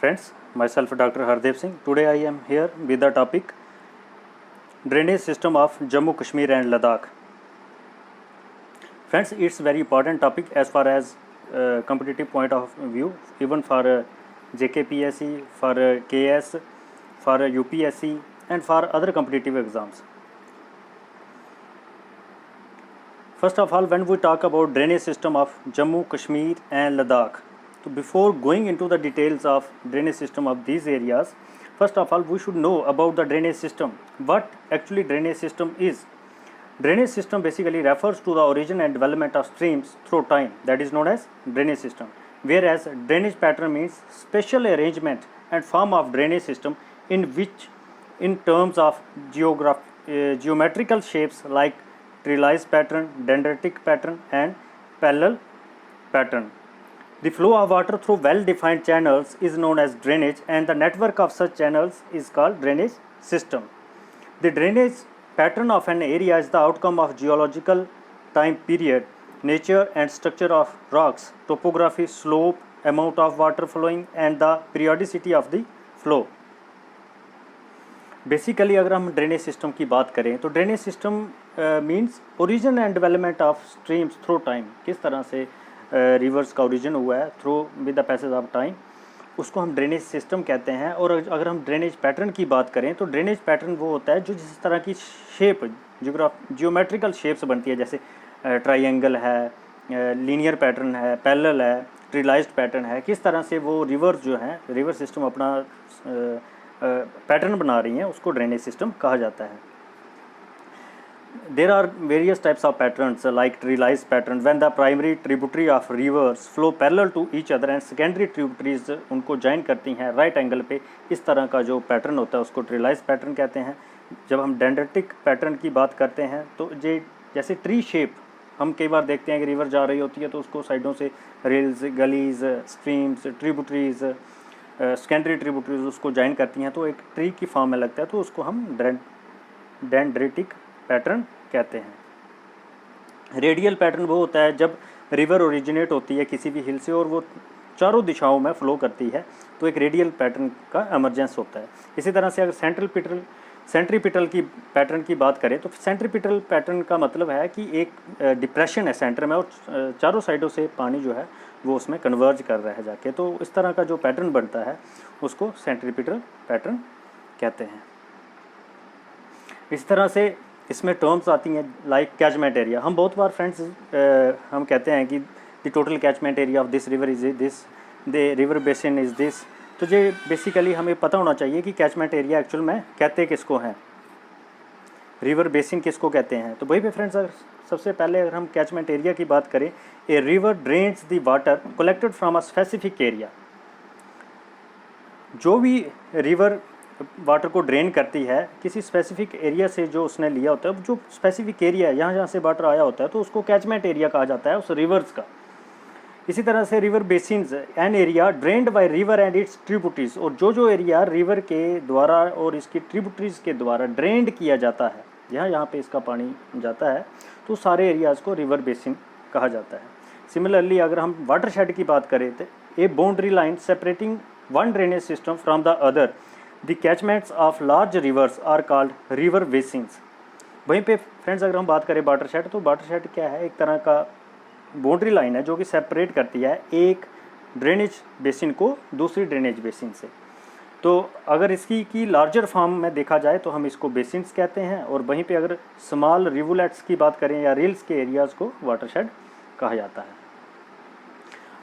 Friends, myself Dr. Hardev Singh. Today I am here with the topic drainage system of Jammu Kashmir and Ladakh. Friends, it's very important topic as far as competitive point of view, even for JKPSC, for KS, for UPSC and for other competitive exams. First of all, when we talk about drainage system of Jammu Kashmir and Ladakh, so before going into the details of drainage system of these areas, first of all we should know about the drainage system. What actually drainage system is? Drainage system basically refers to the origin and development of streams through time, that is known as drainage system. Whereas drainage pattern means special arrangement and form of drainage system in which in terms of geometrical shapes like trellis pattern, dendritic pattern and parallel pattern. The flow of water through well-defined channels is known as drainage, and the network of such channels is called drainage system. The drainage pattern of an area is the outcome of geological time period, nature and structure of rocks, topography, slope, amount of water flowing and the periodicity of the flow. Basically अगर हम drainage system की बात करें तो drainage system means origin and development of streams through time, किस तरह से reverse का ओरिजिन हुआ है through with the passage of time, उसको हम ड्रेनेज सिस्टम कहते हैं। और अगर हम ड्रेनेज पैटर्न की बात करें तो ड्रेनेज पैटर्न वो होता है जो जिस तरह की शेप जियोमेट्रिकल शेप्स बनती है, जैसे ट्राइंगल है, लीनियर पैटर्न है, पैरेलल है, ट्रीलाइज्ड पैटर्न है, किस तरह से वो रिवर्स जो है रिवर सिस्टम अपना पैटर्न बना रही हैं, उसको ड्रेनेज सिस्टम कहा जाता है। There are various types of patterns like trellis pattern when the primary tributary of rivers flow parallel to each other and secondary tributaries उनको join करती हैं राइट एंगल पे, इस तरह का जो पैटर्न होता है उसको ट्रीलाइज पैटर्न कहते हैं। जब हम डेंड्रिटिक पैटर्न की बात करते हैं तो ये जैसे ट्री शेप हम कई बार देखते हैं कि रिवर जा रही होती है तो उसको साइडों से rills, gullies, streams, tributaries, secondary tributaries उसको ज्वाइन करती हैं तो एक ट्री की फॉर्म में लगता है, तो उसको हम डेंड्रिटिक पैटर्न कहते हैं। रेडियल पैटर्न वो होता है जब रिवर ओरिजिनेट होती है किसी भी हिल से और वो चारों दिशाओं में फ्लो करती है, तो एक रेडियल पैटर्न का एमरजेंस होता है। इसी तरह से अगर सेंट्रीपिटल की पैटर्न की बात करें तो सेंट्रीपिटल पैटर्न का मतलब है कि एक डिप्रेशन है सेंटर में और चारों साइडों से पानी जो है वो उसमें कन्वर्ज कर रहा है जाके, तो इस तरह का जो पैटर्न बनता है उसको सेंट्रीपिटल पैटर्न कहते हैं। इस तरह से इसमें टर्म्स आती हैं लाइक कैचमेंट एरिया। हम बहुत बार फ्रेंड्स हम कहते हैं कि the total catchment area of this river is this, the river basin is this, तो ये बेसिकली हमें पता होना चाहिए कि कैचमेंट एरिया एक्चुअल में कहते किसको हैं, रिवर बेसिन किसको कहते हैं। तो वही पे फ्रेंड्स सबसे पहले अगर हम कैचमेंट एरिया की बात करें, a river drains the water collected from a specific area. जो भी रिवर वाटर को ड्रेन करती है किसी स्पेसिफिक एरिया से जो उसने लिया होता है, जो स्पेसिफिक एरिया है जहाँ से वाटर आया होता है, तो उसको कैचमेंट एरिया कहा जाता है उस रिवर्स का। इसी तरह से river basins an area drained by river and it's tributaries, और जो एरिया रिवर के द्वारा और इसकी ट्रिब्यूटरीज के द्वारा ड्रेन्ड किया जाता है, यहाँ पे इसका पानी जाता है, तो सारे एरियाज़ को रिवर बेसिन कहा जाता है। सिमिलरली अगर हम वाटर शेड की बात करें तो a boundary line separating one drainage system from the other, the catchments of large rivers are called river basins. वहीं पे फ्रेंड्स अगर हम बात करें वाटर शेड, तो वाटर शेड क्या है, एक तरह का बाउंड्री लाइन है जो कि सेपरेट करती है एक ड्रेनेज बेसिन को दूसरी ड्रेनेज बेसिन से। तो अगर इसकी की लार्जर फॉर्म में देखा जाए तो हम इसको बेसिन्स कहते हैं, और वहीं पे अगर स्मॉल रिवुलेट्स की बात करें या रील्स के एरियाज़ को वाटर शेड कहा जाता है।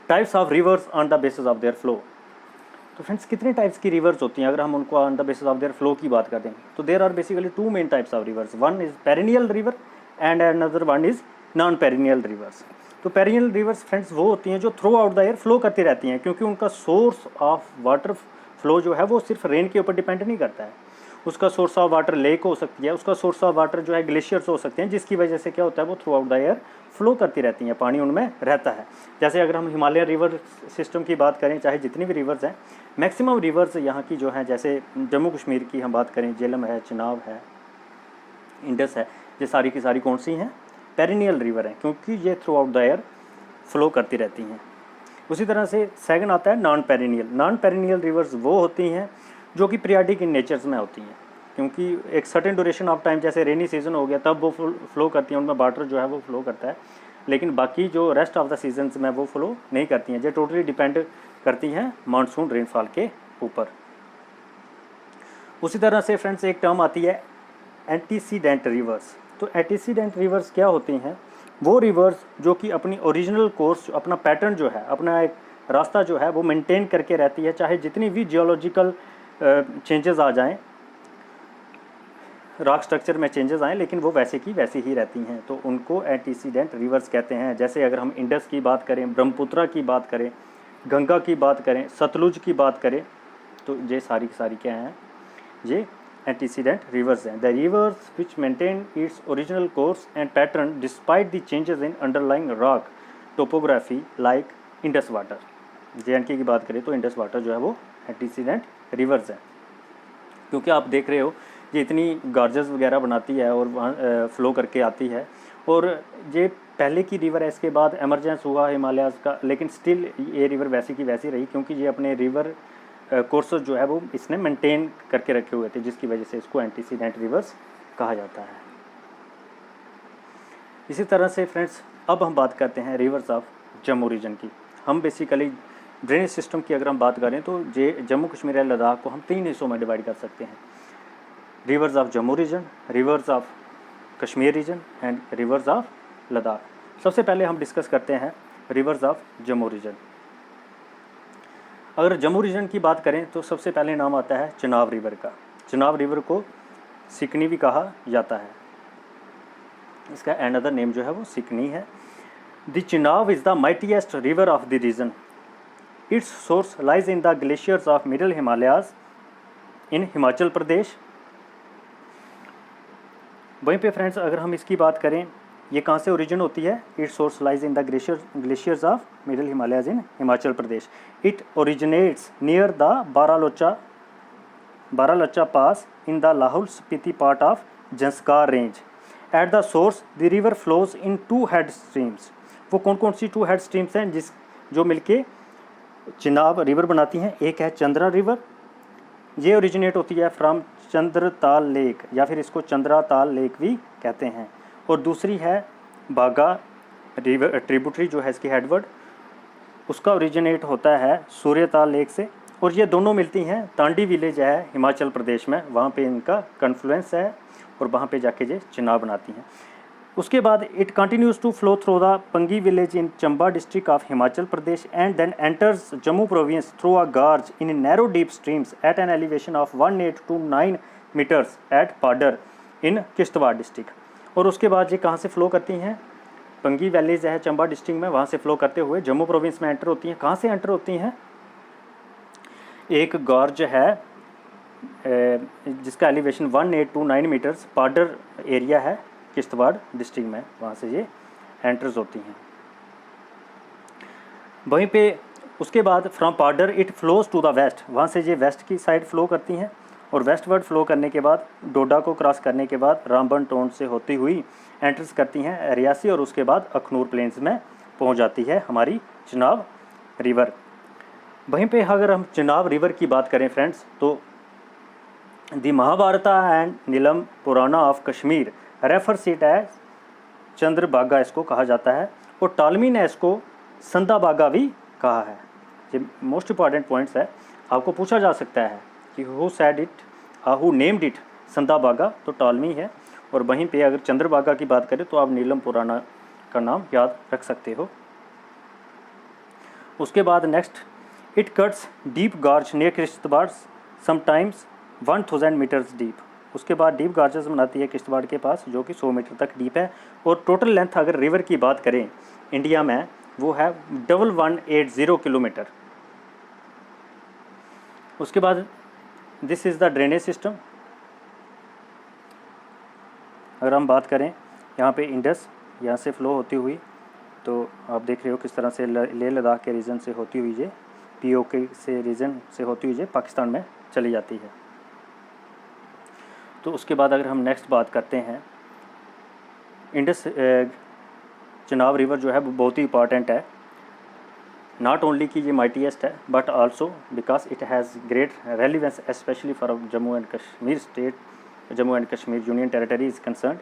Types of rivers on the basis of their flow. तो फ्रेंड्स कितने टाइप्स की रिवर्स होती हैं अगर हम उनको on the basis of their flow की बात करते हैं, तो there are basically two main types of rivers, one is perennial river and another one is non perennial rivers. तो पेरिनियल रिवर्स फ्रेंड्स वो होती हैं जो throughout the year flow करती रहती हैं, क्योंकि उनका सोर्स ऑफ वाटर फ्लो जो है वो सिर्फ रेन के ऊपर डिपेंड नहीं करता है। उसका सोर्स ऑफ वाटर लेक हो सकती है, उसका सोर्स ऑफ वाटर जो है ग्लेशियर्स हो सकते हैं, जिसकी वजह से क्या होता है वो through out the year flow करती रहती हैं, पानी उनमें रहता है। जैसे अगर हम हिमालयन रिवर सिस्टम की बात करें, चाहे जितनी भी रिवर्स हैं, मैक्सिमम रिवर्स यहाँ की जो हैं, जैसे जम्मू कश्मीर की हम बात करें, झेलम है, चिनाब है, इंडस है, ये सारी की सारी कौन सी हैं, पेरिनियल रिवर हैं, क्योंकि ये throughout the year flow करती रहती हैं। उसी तरह से सेकंड आता है non perennial. Non perennial rivers वो होती हैं जो कि पीरियाडिक इन नेचर्स में होती हैं, क्योंकि एक सर्टेन ड्यूरेशन ऑफ टाइम, जैसे रेनी सीजन हो गया तब वो फ्लो करती हैं, उनमें वाटर जो है वो फ्लो करता है, लेकिन बाकी जो रेस्ट ऑफ द सीजन्स में वो फ्लो नहीं करती हैं। जो टोटली डिपेंड करती हैं मानसून रेनफॉल के ऊपर। उसी तरह से फ्रेंड्स एक टर्म आती है एंटीसीडेंट रिवर्स। तो एंटीसीडेंट रिवर्स क्या होती हैं? वो रिवर्स जो कि अपनी ओरिजिनल कोर्स, अपना पैटर्न जो है, अपना एक रास्ता जो है वो मेंटेन करके रहती है, चाहे जितनी भी जियोलॉजिकल चेंजेस आ जाएं, रॉक स्ट्रक्चर में चेंजेस आएँ, लेकिन वो वैसे की वैसी ही रहती हैं, तो उनको एंटीसीडेंट रिवर्स कहते हैं। जैसे अगर हम इंडस की बात करें, ब्रह्मपुत्रा की बात करें, गंगा की बात करें, सतलुज की बात करें, तो ये सारी की सारी क्या हैं? ये एंटीसीडेंट रिवर्स हैं। The reverse which maintain its original course and pattern despite the changes in underlying rock topography like Indus water. JNK की बात करें तो इंडस वाटर जो है वो एंटीसीडेंट रिवर्स है, क्योंकि आप देख रहे हो ये इतनी गार्जेस वगैरह बनाती है और वहाँ फ्लो करके आती है, और ये पहले की रिवर है, इसके बाद एमरजेंस हुआ हिमालयाज़ का, लेकिन स्टिल ये रिवर वैसी की वैसी रही, क्योंकि ये अपने रिवर कोर्सेज जो है वो इसने मेंटेन करके रखे हुए थे, जिसकी वजह से इसको एंटीसीडेंट रिवर्स कहा जाता है। इसी तरह से फ्रेंड्स अब हम बात करते हैं रिवर्स ऑफ जम्मू रीजन की। हम बेसिकली ड्रेनेज सिस्टम की अगर हम बात करें तो जम्मू कश्मीर या लद्दाख को हम 3 हिस्सों में डिवाइड कर सकते हैं: rivers of Jammu region, rivers of Kashmir region and rivers of Ladakh. सबसे पहले हम डिस्कस करते हैं रिवर्स ऑफ जम्मू रीजन। अगर जम्मू रीजन की बात करें तो सबसे पहले नाम आता है चिनाब रिवर का। चिनाब रिवर को सिकनी भी कहा जाता है, इसका अनदर नेम जो है वो सिकनी है। The Chenab is the mightiest river of the region. Its source lies in the glaciers of middle Himalayas in Himachal Pradesh. वहीं पे फ्रेंड्स अगर हम इसकी बात करें, ये कहाँ से ओरिजिन होती है? It source lies in the glaciers of middle Himalayas in Himachal Pradesh. It originates near the Baralacha pass in the Lahaul Spiti part of Zanskar range. At the source the river flows in 2 head streams. वो कौन कौन सी 2 हेड स्ट्रीम्स हैं जो मिलके Chenab river बनाती हैं? एक है चंद्रा रिवर, ये ओरिजिनेट होती है फ्रॉम चंद्रताल लेक, या फिर इसको चंद्राताल लेक भी कहते हैं, और दूसरी है बागा रिवर ट्रिब्यूटरी जो है इसकी हेडवर्ड, उसका ओरिजिनेट होता है सूर्यताल लेक से, और ये दोनों मिलती हैं तांडी विलेज है हिमाचल प्रदेश में, वहाँ पे इनका कन्फ्लुएंस है और वहाँ पे जाके ये चिनाब बनाती हैं। उसके बाद it continues to flow through the Pangi village in Chamba district of Himachal Pradesh and then enters Jammu province through a gorge in narrow deep streams at an elevation of 18 to 9 metres at Padar in Kishtwar district. और उसके बाद ये कहाँ से फ्लो करती हैं? Pangi valleys है Chamba district में, वहाँ से फ्लो करते हुए जम्मू प्रोविंस में एंटर होती हैं। कहाँ से एंटर होती हैं? एक गॉर्ज है जिसका elevation 18 to 9 metres, Padar area है किश्तवाड़ डिस्ट्रिक्ट में, वहाँ से ये एंटर्स होती हैं। वहीं पे उसके बाद from Padar it flows to the west, वहाँ से ये वेस्ट की साइड फ्लो करती हैं, और वेस्टवर्ड फ्लो करने के बाद डोडा को क्रॉस करने के बाद रामबन टोंड से होती हुई एंटर्स करती हैं रियासी, और उसके बाद अखनूर प्लेन्स में पहुँच जाती है हमारी चिनाब रिवर। वहीं पे अगर हम चिनाब रिवर की बात करें फ्रेंड्स, तो the Mahabharata and Nilam Purana of Kashmir refers it as Chandrabhaga इसको कहा जाता है, और टालमी ने इसको संदाबागा भी कहा है। ये मोस्ट इंपॉर्टेंट पॉइंट्स है, आपको पूछा जा सकता है कि who said it, who named it Sandabaga, तो टालमी है। और वहीं पे अगर चंद्रबागा की बात करें तो आप नीलम पुराना का नाम याद रख सकते हो। उसके बाद next it cuts deep gorge near Kishtwar sometimes 1000 metres deep. उसके बाद डीप गार्जेस बनाती है किश्तवाड़ के पास, जो कि 100 मीटर तक डीप है, और टोटल लेंथ अगर रिवर की बात करें इंडिया में वो है 1180 किलोमीटर। उसके बाद this is the drainage system. अगर हम बात करें यहाँ पे इंडस यहाँ से फ़्लो होती हुई, तो आप देख रहे हो किस तरह से लेह लद्दाख के रीजन से होती हुई ये POK से रीजन से होती हुई ये पाकिस्तान में चली जाती है। तो उसके बाद अगर हम नेक्स्ट बात करते हैं, इंडस चिनाब रिवर जो है वो बहुत ही इंपॉर्टेंट है। नॉट ओनली कि ये माइटीएस्ट है but also because it has great relevance specially for Jammu and Kashmir state, Jammu and Kashmir union territory is concern,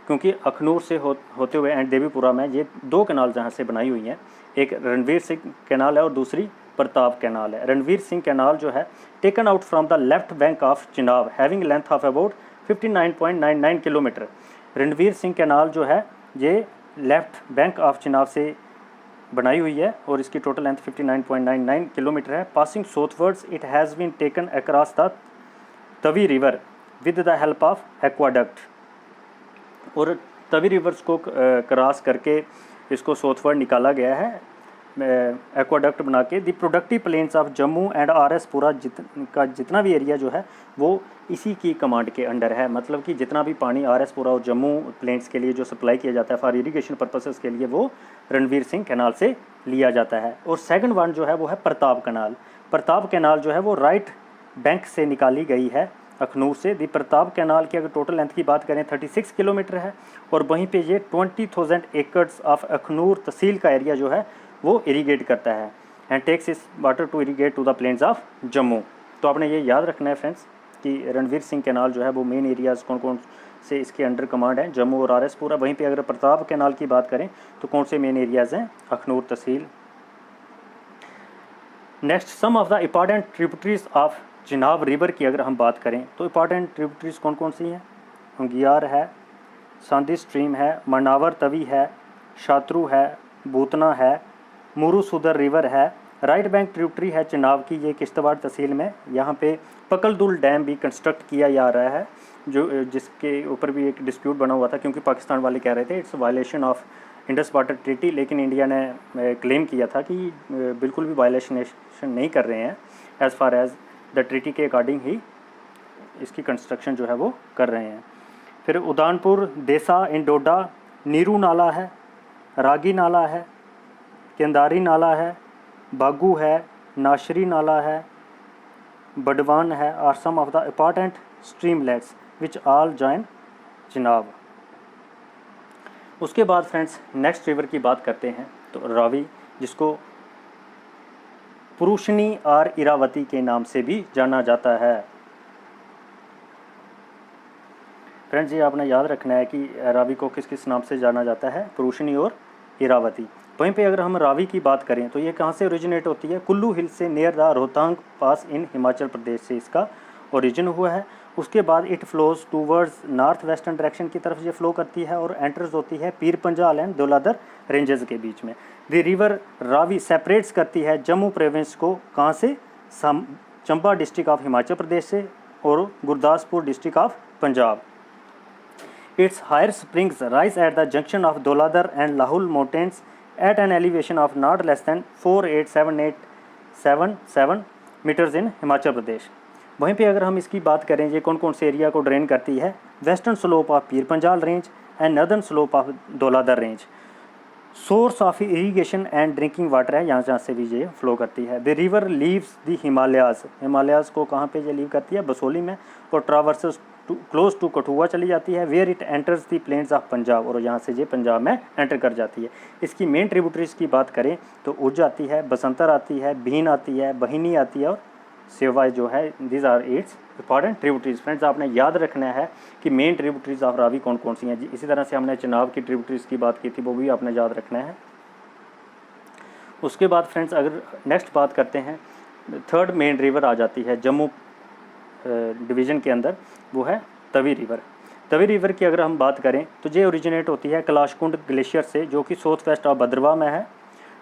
क्योंकि अखनूर से होते हुए एंड देवीपुरा में ये दो कैनाल जहाँ से बनाई हुई हैं, एक रणवीर सिंह कैनाल है और दूसरी प्रताप कैनाल है। रणवीर सिंह कैनाल जो है taken out from the left bank of Chenab having length of about 59.99 kilometre. Ranveer Singh canal जो है ये लेफ्ट बैंक ऑफ चिनाब से बनाई हुई है और इसकी टोटल लेंथ 59.99 किलोमीटर है। Passing southwards it has been taken across the Tawi river with the help of aqueduct, और तवी रिवर्स को क्रॉस करके इसको साउथवर्ड निकाला गया है एक्वाडक्ट बना के। The productive plains of Jammu and RS Pura जितना भी एरिया जो है वो इसी की कमांड के अंडर है, मतलब कि जितना भी पानी आरएस पूरा और जम्मू प्लेन्स के लिए जो सप्लाई किया जाता है फॉर इरिगेशन पर्पसेस के लिए वो रणवीर सिंह कैनाल से लिया जाता है। और सेकंड वन जो है वो है प्रताप कैनाल। प्रताप कैनाल जो है वो राइट बैंक से निकाली गई है अखनूर से। दी प्रताप कैनाल की अगर टोटल लेंथ की बात करें 36 किलोमीटर है और वहीं पे ये 20,000 एकड़्स ऑफ अखनूर तहसील का एरिया जो है वो इरीगेट करता है and takes is water to irrigate to the plains of Jammu. तो आपने ये याद रखना है फ्रेंड्स कि रणवीर सिंह कैनाल जो है वो मेन एरियाज़ कौन कौन से इसके अंडर कमांड है, जम्मू और आरएस पूरा। वहीं पे अगर प्रताप कैनाल की बात करें तो कौन से मेन एरियाज़ हैं, Akhnoor tehsil. Next some of the important tributaries of Chenab river की अगर हम बात करें तो इंपॉर्टेंट ट्रिब्यूटरीज कौन कौन सी हैं, अंगियार है, सांदी स्ट्रीम है, मनावर तवी है, शात्रु है, बूतना है, मुरुसुदर रिवर है। राइट बैंक ट्रिब्यूटरी है चिनाब की, ये किश्तवाड़ तहसील में। यहाँ पे पकलदुल डैम भी कंस्ट्रक्ट किया जा रहा है जो जिसके ऊपर भी एक डिस्प्यूट बना हुआ था क्योंकि पाकिस्तान वाले कह रहे थे it's violation of Indus water treaty, लेकिन इंडिया ने क्लेम किया था कि बिल्कुल भी वायलेशन नहीं कर रहे हैं, as far as the treaty के अकॉर्डिंग ही इसकी कंस्ट्रक्शन जो है वो कर रहे हैं। फिर उदानपुर, देसा इन डोडा, नीरू नाला है, रागी नाला है, केंदारी नाला है, बागू है, नाशरी नाला है, बडवान है, are some of the important streamlets which all join Chenab. उसके बाद फ्रेंड्स नेक्स्ट रिवर की बात करते हैं तो रावी, जिसको पुरुषनी और इरावती के नाम से भी जाना जाता है। फ्रेंड्स ये आपने याद रखना है कि रावी को किस किस नाम से जाना जाता है, पुरुषनी और इरावती। वहीं पे अगर हम रावी की बात करें तो ये कहाँ से ओरिजिनेट होती है, कुल्लू हिल से नियर द रोहतांग पास इन हिमाचल प्रदेश से इसका ओरिजिन हुआ है। उसके बाद it flows towards north western direction की तरफ ये फ्लो करती है और एंटर्स होती है पीर पंजाल एंड दौलाधर रेंजेस के बीच में। द रिवर रावी सेपरेट्स करती है जम्मू प्रोविंस को कहाँ से, चंबा डिस्ट्रिक्ट ऑफ हिमाचल प्रदेश से और Gurdaspur district of Punjab. Its higher springs rise at the junction of Dhauladhar and Lahaul mountains at an elevation of not less than 48777 metres in Himachal Pradesh. वहीं पे अगर हम इसकी बात करें ये कौन कौन से एरिया को ड्रेन करती है, western slope of Pir Panjal range and northern slope of Dhauladhar range. Source of irrigation and drinking water है यहाँ जहाँ से भी ये फ्लो करती है। The river leaves the Himalayas, Himalayas को कहाँ पे ये लीव करती है, बसोली में, और ट्रावर्सेस क्लोज टू कठुआ चली जाती है, where it enters the plains of Punjab, और यहाँ से ये पंजाब में एंटर कर जाती है। इसकी मेन ट्रिब्यूटरीज की बात करें तो उज्ज आती है, बसंतर आती है, भीन आती है, बहिनी आती है और सेवाई जो है, these are its important tributaries. Friends आपने याद रखना है कि मेन ट्रिब्यूटरीज ऑफ रावी कौन कौन सी हैं। इसी तरह से हमने चिनाब की ट्रिब्यूटरीज की बात की थी, वो भी आपने याद रखना है। उसके बाद फ्रेंड्स अगर नेक्स्ट बात करते हैं, थर्ड मेन रिवर आ जाती है जम्मू डिवीज़न के अंदर, वो है तवी रिवर। तवी रिवर की अगर हम बात करें तो ये ओरिजिनेट होती है कैलाशकुंड ग्लेशियर से, जो कि साउथ वेस्ट ऑफ भद्रवाह में है,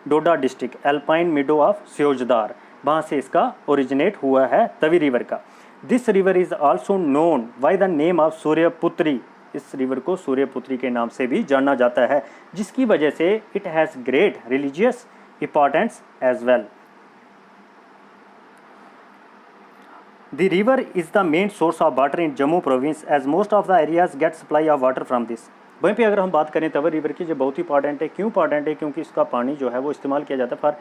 Doda district, alpine meadow of Seojdhar, वहाँ से इसका ओरिजिनेट हुआ है तवी रिवर का। This river is also known by the name of Suryaputri, इस रिवर को सूर्यपुत्री के नाम से भी जाना जाता है, जिसकी वजह से it has great religious importance as well. The river is the main source of water in Jammu province as most of the areas get supply of water from this। वहीं पे अगर हम बात करें तवी रिवर की, जो बहुत ही इंपॉर्टेंट है। क्यों इंपॉर्टेंट है, क्योंकि इसका पानी जो है वो इस्तेमाल किया जाता है फॉर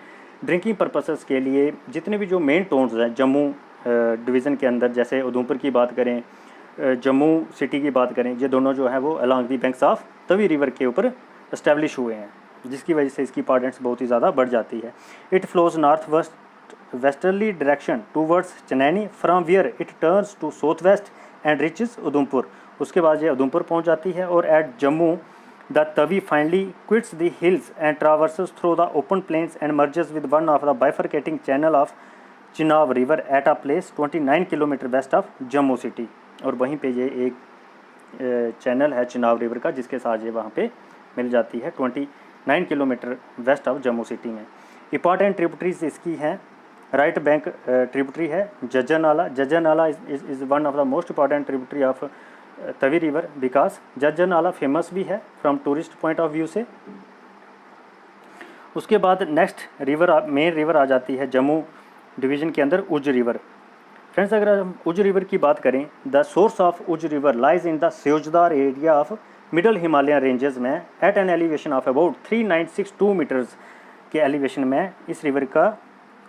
ड्रिंकिंग पर्पसेस के लिए। जितने भी जो मेन टाउन्स हैं जम्मू डिवीज़न के अंदर, जैसे उधमपुर की बात करें, जम्मू सिटी की बात करें, ये दोनों जो है वो along the banks of Tawi river के ऊपर इस्टेब्लिश हुए हैं। जिसकी वजह से इसकी इंपॉर्टेंस बहुत ही ज़्यादा बढ़ जाती है। It flows north westerly direction towards Chenani from where it turns to south west and reaches Udhampur. उसके बाद ये उधमपुर पहुंच जाती है और at Jammu the Tawi finally quits the hills and traverses through the open plains and merges with one of the bifurcating channel of Chenab river at a place 29 kilometre west of Jammu city. और वहीं पे ये एक चैनल है चिनाब रिवर का जिसके साथ ये वहाँ पे मिल जाती है 29 kilometre west of Jammu city में। इंपॉर्टेंट ट्रिब्यूटरीज इसकी हैं, राइट बैंक ट्रिब्यूटरी है जज्जर नाला is one of the most important tributary of Tawi river because Jhajjar नाला फेमस भी है from tourist point of view से। उसके बाद नेक्स्ट रिवर मेन रिवर आ जाती है जम्मू डिवीज़न के अंदर उज रिवर। फ्रेंड्स अगर हम उज रिवर की बात करें, the source of Ujh river lies in the Seojdhar area of middle Himalayan ranges में at an elevation of about 3962 metres के एलिवेशन में इस रिवर का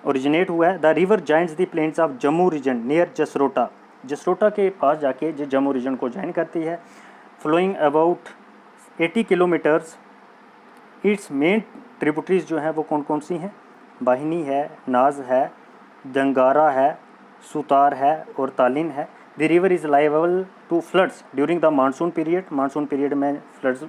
ओरिजिनेट हुआ है। The river joins the plains of Jammu region near Jasrota, Jasrota के पास जाके जो जम्मू रीजन को ज्वाइन करती है। Flowing about 80 kilometres. Its main tributaries जो हैं वो कौन कौन सी हैं? बाहिनी है, नाज है, दंगारा है, सुतार है और तालिन है। The river is liable to floods during the monsoon period, monsoon period में फ्लड्स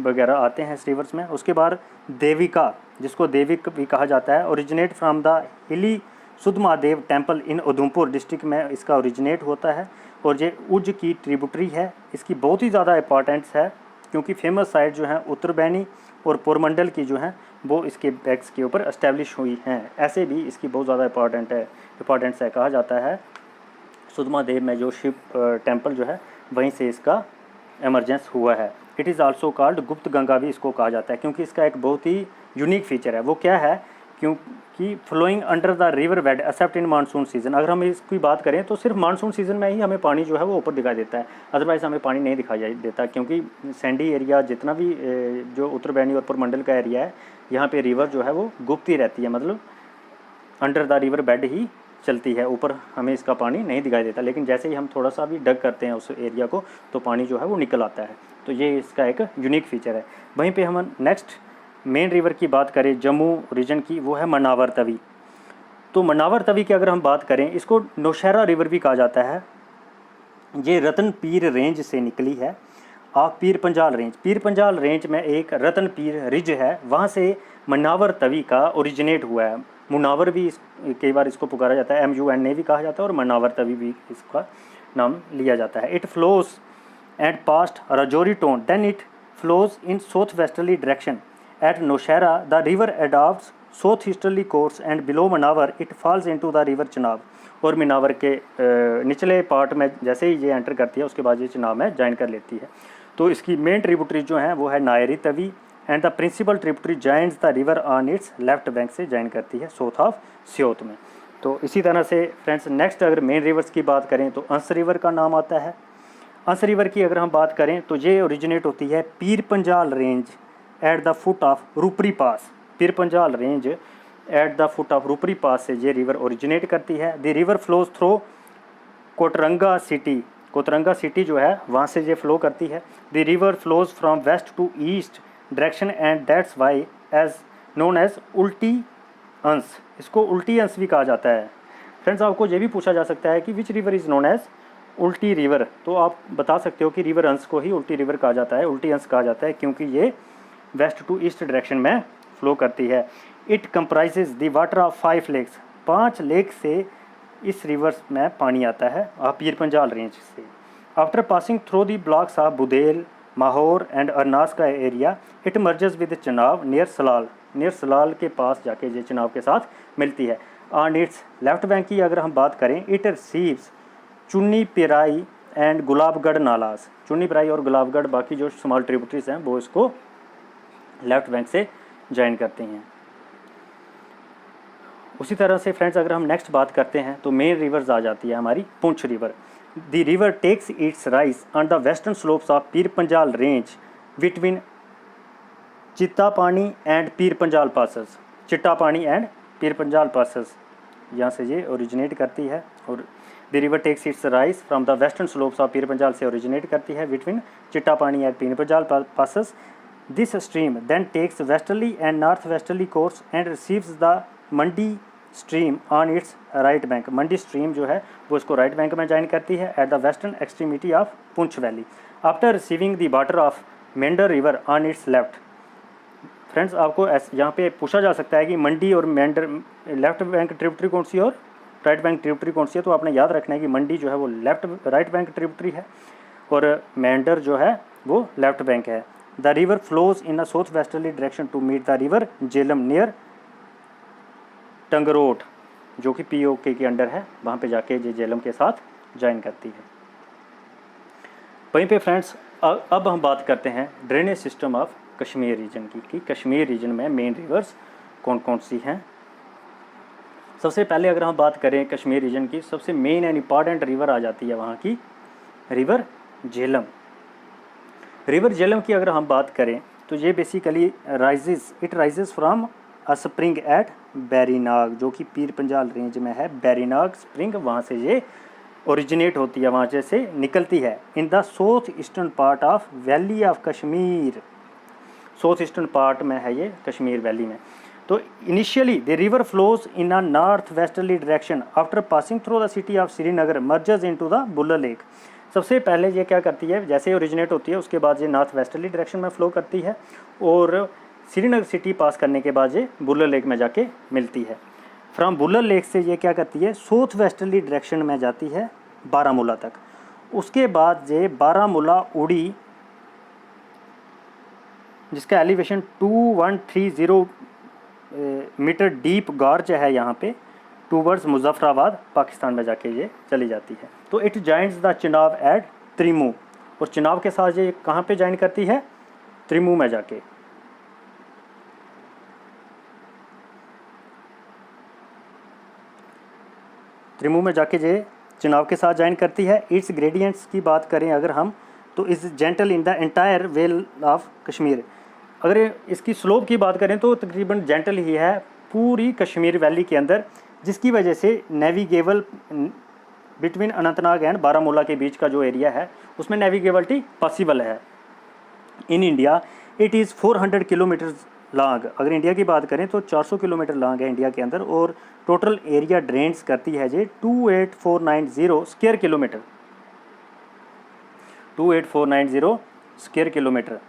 वगैरह आते हैं इस रिवर्स में। उसके बाद देविका, जिसको देविक भी कहा जाता है, ओरिजिनेट फ्रॉम द हिली सुध Mahadev temple in Udhampur district में इसका ओरिजिनेट होता है और ये उज की ट्रिब्यूटरी है। इसकी बहुत ही ज़्यादा इंपॉर्टेंस है क्योंकि फेमस साइट जो हैं उत्तरबैनी और पोरमंडल की जो हैं वो इसके बैक्स के ऊपर एस्टेब्लिश हुई हैं। ऐसे भी इसकी बहुत ज़्यादा इंपॉर्टेंस है। कहा जाता है सुध महादेव में जो शिव टेम्पल जो है वहीं से इसका एमरजेंस हुआ है। It is also called Gupt Ganga भी इसको कहा जाता है क्योंकि इसका एक बहुत ही यूनिक फीचर है। वो क्या है? क्योंकि flowing under the river bed except in monsoon season. अगर हम इसकी बात करें तो सिर्फ मानसून सीजन में ही हमें पानी जो है वो ऊपर दिखाई देता है, अदरवाइज़ हमें पानी नहीं दिखाई देता क्योंकि सैंडी एरिया जितना भी जो उत्तरबैनी और पुरमंडल का एरिया है यहाँ पे रिवर जो है वो गुप्त ही रहती है, मतलब अंडर द रिवर बेड ही चलती है, ऊपर हमें इसका पानी नहीं दिखाई देता। लेकिन जैसे ही हम थोड़ा सा भी डग करते हैं उस एरिया को तो पानी जो है वो निकल आता है। तो ये इसका एक यूनिक फीचर है। वहीं पे हम नेक्स्ट मेन रिवर की बात करें जम्मू रीजन की, वो है मनावर तवी। तो मनावर तवी की अगर हम बात करें, इसको नौशहरा रिवर भी कहा जाता है। ये रतन पीर रेंज से निकली है आप पीर पंजाल रेंज। पीर पंजाल रेंज में एक रतन पीर रिज है, वहाँ से मनावर तवी का ओरिजिनेट हुआ है। मुनावर भी कई बार इसको पुकारा जाता है, MUNA भी कहा जाता है और मनावर तवी भी इसका नाम लिया जाता है। It flows and past Rajouri town then it flows in south westerly direction at Nowshera the river adopts south easterly course and below Manawar it falls into the river Chenab. और मनावर के निचले पार्ट में जैसे ही ये एंटर करती है उसके बाद ये चिनाब में ज्वाइन कर लेती है। तो इसकी मेन ट्रिब्यूटरी जो है वो है नायरी Tawi and the principal tributary joins the river on its left bank से ज्वाइन करती है साउथ ऑफ सियोत में। तो इसी तरह से फ्रेंड्स नेक्स्ट अगर मेन रिवर्स की बात करें तो अंस रिवर का नाम आता है। अंस रिवर की अगर हम बात करें तो ये ओरिजिनेट होती है Pir Panjal range at the foot of Rupri pass. Pir Panjal range at the foot of Rupri pass से ये रिवर ओरिजिनेट करती है। The river flows through Kotranga city, Kotranga city जो है वहाँ से ये फ्लो करती है। The river flows from west to east direction and that's why as known as उल्टी अंस। इसको उल्टी अंस भी कहा जाता है। फ्रेंड्स आपको ये भी पूछा जा सकता है कि which river is known as Ulti river, तो आप बता सकते हो कि रिवर अंस को ही उल्टी रिवर कहा जाता है, उल्टी अंस कहा जाता है क्योंकि ये वेस्ट टू ईस्ट डायरेक्शन में फ्लो करती है। It comprises the water of 5 lakes, 5 lake से इस रिवर्स में पानी आता है पीर पंजाल रेंज से। After passing through the blocks of Budhal, Mahore and Arnas का area it merges with Chenab near Salal, near Salal के पास जाके ये चिनाब के साथ मिलती है। ऑन इट्स लेफ्ट बैंक की अगर हम बात करें, इट रिसीव्स चुन्नी पिराई एंड गुलाबगढ़ नालास। चुन्नी पिराई और गुलाबगढ़ बाकी जो स्मॉल ट्रिब्यूटरीज हैं वो इसको लेफ्ट बैंक से ज्वाइन करते हैं। उसी तरह से फ्रेंड्स अगर हम नेक्स्ट बात करते हैं तो मेन रिवर्स आ जाती है हमारी Poonch river. The river takes its rise on the western slopes of Pir Panjal range between चित्ता पानी एंड पीर पंजाल पासेस। चिट्टा पानी एंड पीर पंजाल पासेस यहाँ से ये ओरिजिनेट करती है। और the river takes its rise from the western slopes of Pir Panjal से ओरिजिनेट करती है बिटवीन चिट्टा Pani and Pir Panjal passes this stream then takes westerly and north westerly course and receives the Mandi stream on its right bank. Mandi stream जो है वो इसको right bank में join करती है at the western extremity of Poonch valley after receiving the water of Mendhar river on its left. Friends, आपको यहाँ पे पूछा जा सकता है कि मंडी और मेंढर लेफ्ट बैंक ट्रिब्यूटरी कौन सी है और राइट बैंक ट्रिब्यूटरी कौन सी है, तो आपने याद रखना है कि मंडी जो है वो राइट बैंक ट्रिब्यूटरी है और मेंढर जो है वो लेफ्ट बैंक है। The river flows in a south westerly direction to meet the river Jhelum near Tangrot, जो कि POK के अंडर है, वहाँ पे जाके ये झेलम के साथ ज्वाइन करती है। वहीं पे फ्रेंड्स अब हम बात करते हैं drainage system of Kashmir region की, कि कश्मीर रीजन में मेन रिवर्स कौन कौन सी हैं। सबसे पहले अगर हम बात करें कश्मीर रीजन की, सबसे मेन एंड इम्पॉर्टेंट रिवर आ जाती है वहाँ की रिवर झेलम। रिवर झेलम की अगर हम बात करें तो ये basically it rises from a spring at Verinag, जो कि पीर पंजाल रेंज में है। बैरीनाग स्प्रिंग, वहाँ से ये ओरिजिनेट होती है, वहाँ से निकलती है। In the south eastern part of valley of Kashmir, south eastern part में है ये कश्मीर वैली में। तो initially the river flows in a north westerly direction after passing through the city of Srinagar merges into the Wular lake. सबसे पहले ये क्या करती है, जैसे ओरिजिनेट होती है उसके बाद ये नॉर्थ वेस्टर्ली डायरेक्शन में फ्लो करती है और श्रीनगर सिटी पास करने के बाद ये बुल्लर लेक में जाके मिलती है। फ्रॉम बुल्लर लेक से ये क्या करती है, साउथ वेस्टर्ली डायरेक्शन में जाती है बारामूला तक। उसके बाद ये बारामूला उड़ी, जिसका एलिवेशन 2130 मीटर डीप गॉर्ज है यहाँ पे, टूवर्ड्स मुजफ्फराबाद पाकिस्तान में जाके ये चली जाती है। तो it joins the Chenab at Trimmu, और चिनाब के साथ ये कहाँ पे ज्वाइन करती है, त्रिमू में जाके। त्रिमू में जाके ये चिनाब के साथ ज्वाइन करती है। इट्स ग्रेडियंट्स की बात करें अगर हम, तो इस gentle in the entire well of Kashmir. अगर इसकी स्लोप की बात करें तो तकरीबन जेंटल ही है पूरी कश्मीर वैली के अंदर, जिसकी वजह से navigable between Anantnag and Baramulla के बीच का जो एरिया है उसमें नेविगेबिलिटी पॉसिबल है। In India it is 400 kilometre long. अगर इंडिया की बात करें तो 400 किलोमीटर लॉन्ग है इंडिया के अंदर, और टोटल एरिया ड्रेन्स करती है जी 28490 स्क्वायर किलोमीटर, 28490 स्क्वायर किलोमीटर।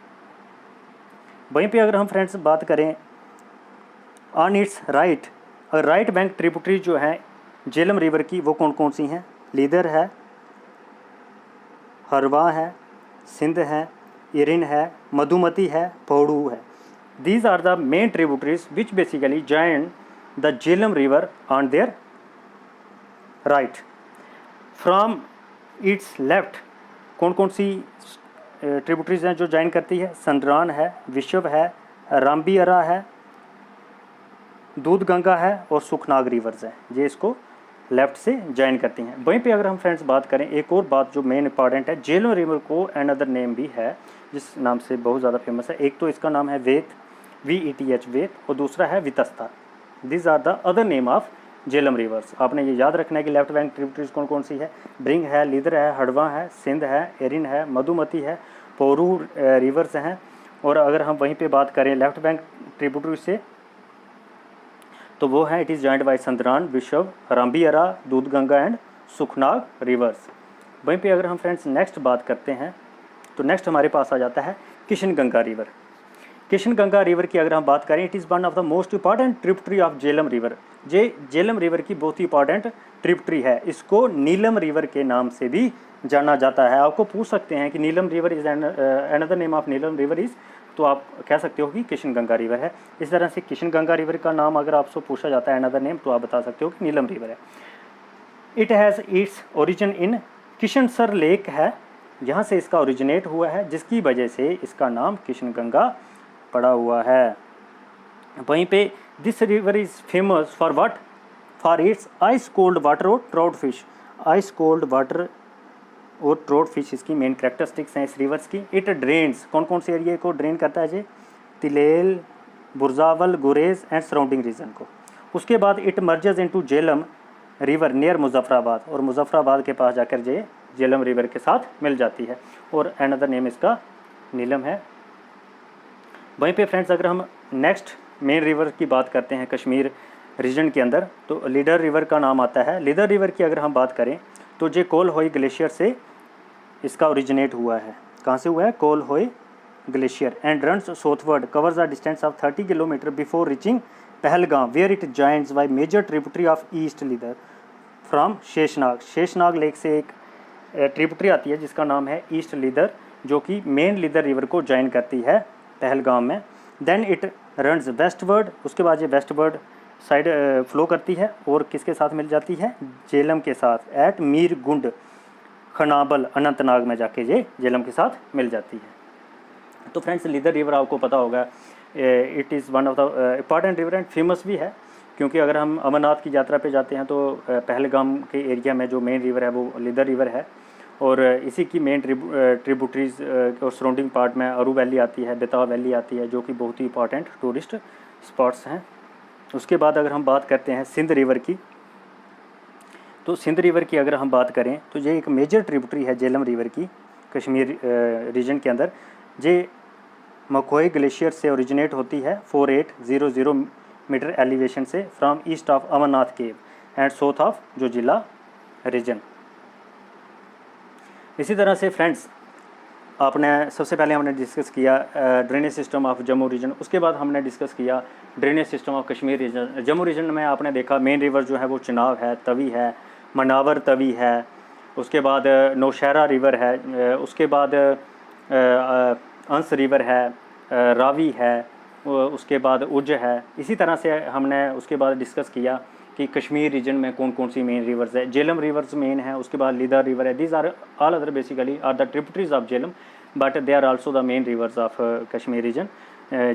वहीं पे अगर हम फ्रेंड्स बात करें ऑन इट्स राइट, अगर राइट बैंक ट्रिब्यूटरी जो है झेलम रिवर की वो कौन कौन सी हैं, लीदर है, हरवा है, सिंध है, इरिन है, मधुमती है, पौड़ू है। These are the main tributaries which basically join the Jhelum river on their right. From its left कौन कौन सी ट्रिब्यूटरीज हैं जो ज्वाइन करती है, संद्रान है, विश्व है, रामबी अरा है, दूध गंगा है और सुखनाग रिवर्स हैं, ये इसको लेफ्ट से ज्वाइन करती हैं। वहीं पे अगर हम फ्रेंड्स बात करें, एक और बात जो मेन इंपॉर्टेंट है, झेलम रिवर को अनदर नेम भी है जिस नाम से बहुत ज़्यादा फेमस है। एक तो इसका नाम है वेत, VETH वेत, और दूसरा है Vitasta. This are the other name of Jhelum rivers. आपने ये याद रखना है कि लेफ्ट बैंक ट्रिब्यूटरीज कौन कौन सी है, ब्रिंग है, लीदर है, हड़वा है, सिंध है, एरिन है, मधुमती है, पोरू रिवर्स हैं। और अगर हम वहीं पे बात करें लेफ्ट बैंक ट्रिब्यूटरी से, तो वो है इट इज़ जॉइंट बाय संद्रान, विश्व, रामबी अरा, दूध गंगा एंड सुखनाग रिवर्स। वहीं पे अगर हम फ्रेंड्स नेक्स्ट बात करते हैं तो नेक्स्ट हमारे पास आ जाता है किशन गंगा रिवर। किशन गंगा रिवर की अगर हम बात करें, it is one of the most important tributary of Jhelum river. Jhelum river की बहुत ही इंपॉर्टेंट ट्रिब्यूटरी है, इसको नीलम रिवर के नाम से भी जाना जाता है। आपको पूछ सकते हैं कि Neelum river is another name of Neelum river is, तो आप कह सकते हो कि किशन गंगा रिवर है। इस तरह से किशन गंगा रिवर का नाम अगर आपसे पूछा जाता है अनदर नेम, तो आप बता सकते हो कि नीलम रिवर है। It has its origin in Kishansar lake है, यहाँ से इसका ओरिजिनेट हुआ है, जिसकी वजह से इसका नाम किशन गंगा पड़ा हुआ है। वहीं पे this river is famous for what, for its ice cold water और trout fish. Ice cold water और ट्राउट फिश इसकी मेन कैरेक्टरिस्टिक्स हैं इस रिवर्स की। इट ड्रेन्स कौन कौन से एरिया को ड्रेन करता है जी, तिलेल, बुरजावल, गुरेज एंड सराउंडिंग रीजन को। उसके बाद it merges into Jhelum river near Muzaffarabad, और मुजफ्फराबाद के पास जाकर ये झेलम रिवर के साथ मिल जाती है, और अनदर नेम इसका नीलम है। वहीं पे फ्रेंड्स अगर हम नेक्स्ट मेन रिवर की बात करते हैं कश्मीर रीजन के अंदर, तो लीडर रिवर का नाम आता है। लीडर रिवर की अगर हम बात करें तो जे कोलहोई ग्लेशियर से इसका ओरिजिनेट हुआ है। कहाँ से हुआ है? Kolahoi glacier and runs southward, covers the distance of 30 kilometre before reaching Pahalgam, where it joins by major tributary of east Lidder from Sheshnag. Sheshnag lake से एक ट्रिब्यूटरी आती है जिसका नाम है ईस्ट लीदर, जो कि मेन लीदर रिवर को ज्वाइन करती है पहलगाम में। देन इट रन्स वेस्टवर्ड, उसके बाद ये वेस्टवर्ड साइड फ्लो करती है और किसके साथ मिल जाती है? जेलम के साथ एट मीर गुंड खनाबल अनंतनाग में जाके ये जेलम के साथ मिल जाती है। तो फ्रेंड्स लीदर रिवर आपको पता होगा, it is one of the important river and famous भी है, क्योंकि अगर हम अमरनाथ की यात्रा पे जाते हैं तो पहलगाम के एरिया में जो मेन रिवर है वो लीदर रिवर है, और इसी की मेन ट्रिब्यूटरीज और सराउंडिंग पार्ट में अरू वैली आती है, बेताब वैली आती है, जो कि बहुत ही इंपॉर्टेंट टूरिस्ट स्पॉट्स हैं। उसके बाद अगर हम बात करते हैं सिंध रिवर की, तो सिंध रिवर की अगर हम बात करें तो ये एक मेजर ट्रिब्यूटरी है झेलम रिवर की कश्मीर रीजन के अंदर। ये मकोई ग्लेशियर से ओरिजिनेट होती है 4800 मीटर एलिवेशन से from east of Amarnath cave and south of Zojila region. इसी तरह से फ्रेंड्स आपने सबसे पहले हमने डिस्कस किया drainage system of Jammu region, उसके बाद हमने डिस्कस किया drainage system of Kashmir region. Jammu region में आपने देखा मेन रिवर जो है वो चिनाब है, तवी है, मनावर तवी है, उसके बाद नौशहरा रिवर है, उसके बाद अंस रिवर है, रावी है, उसके बाद उज है। इसी तरह से हमने उसके बाद डिस्कस किया कि कश्मीर रीजन में कौन कौन सी मेन रिवर्स है। झेलम रिवर्स मेन है, उसके बाद लीदर रिवर है। These are all other basically are the tributaries of Jhelum, but they are also the main rivers of Kashmir region.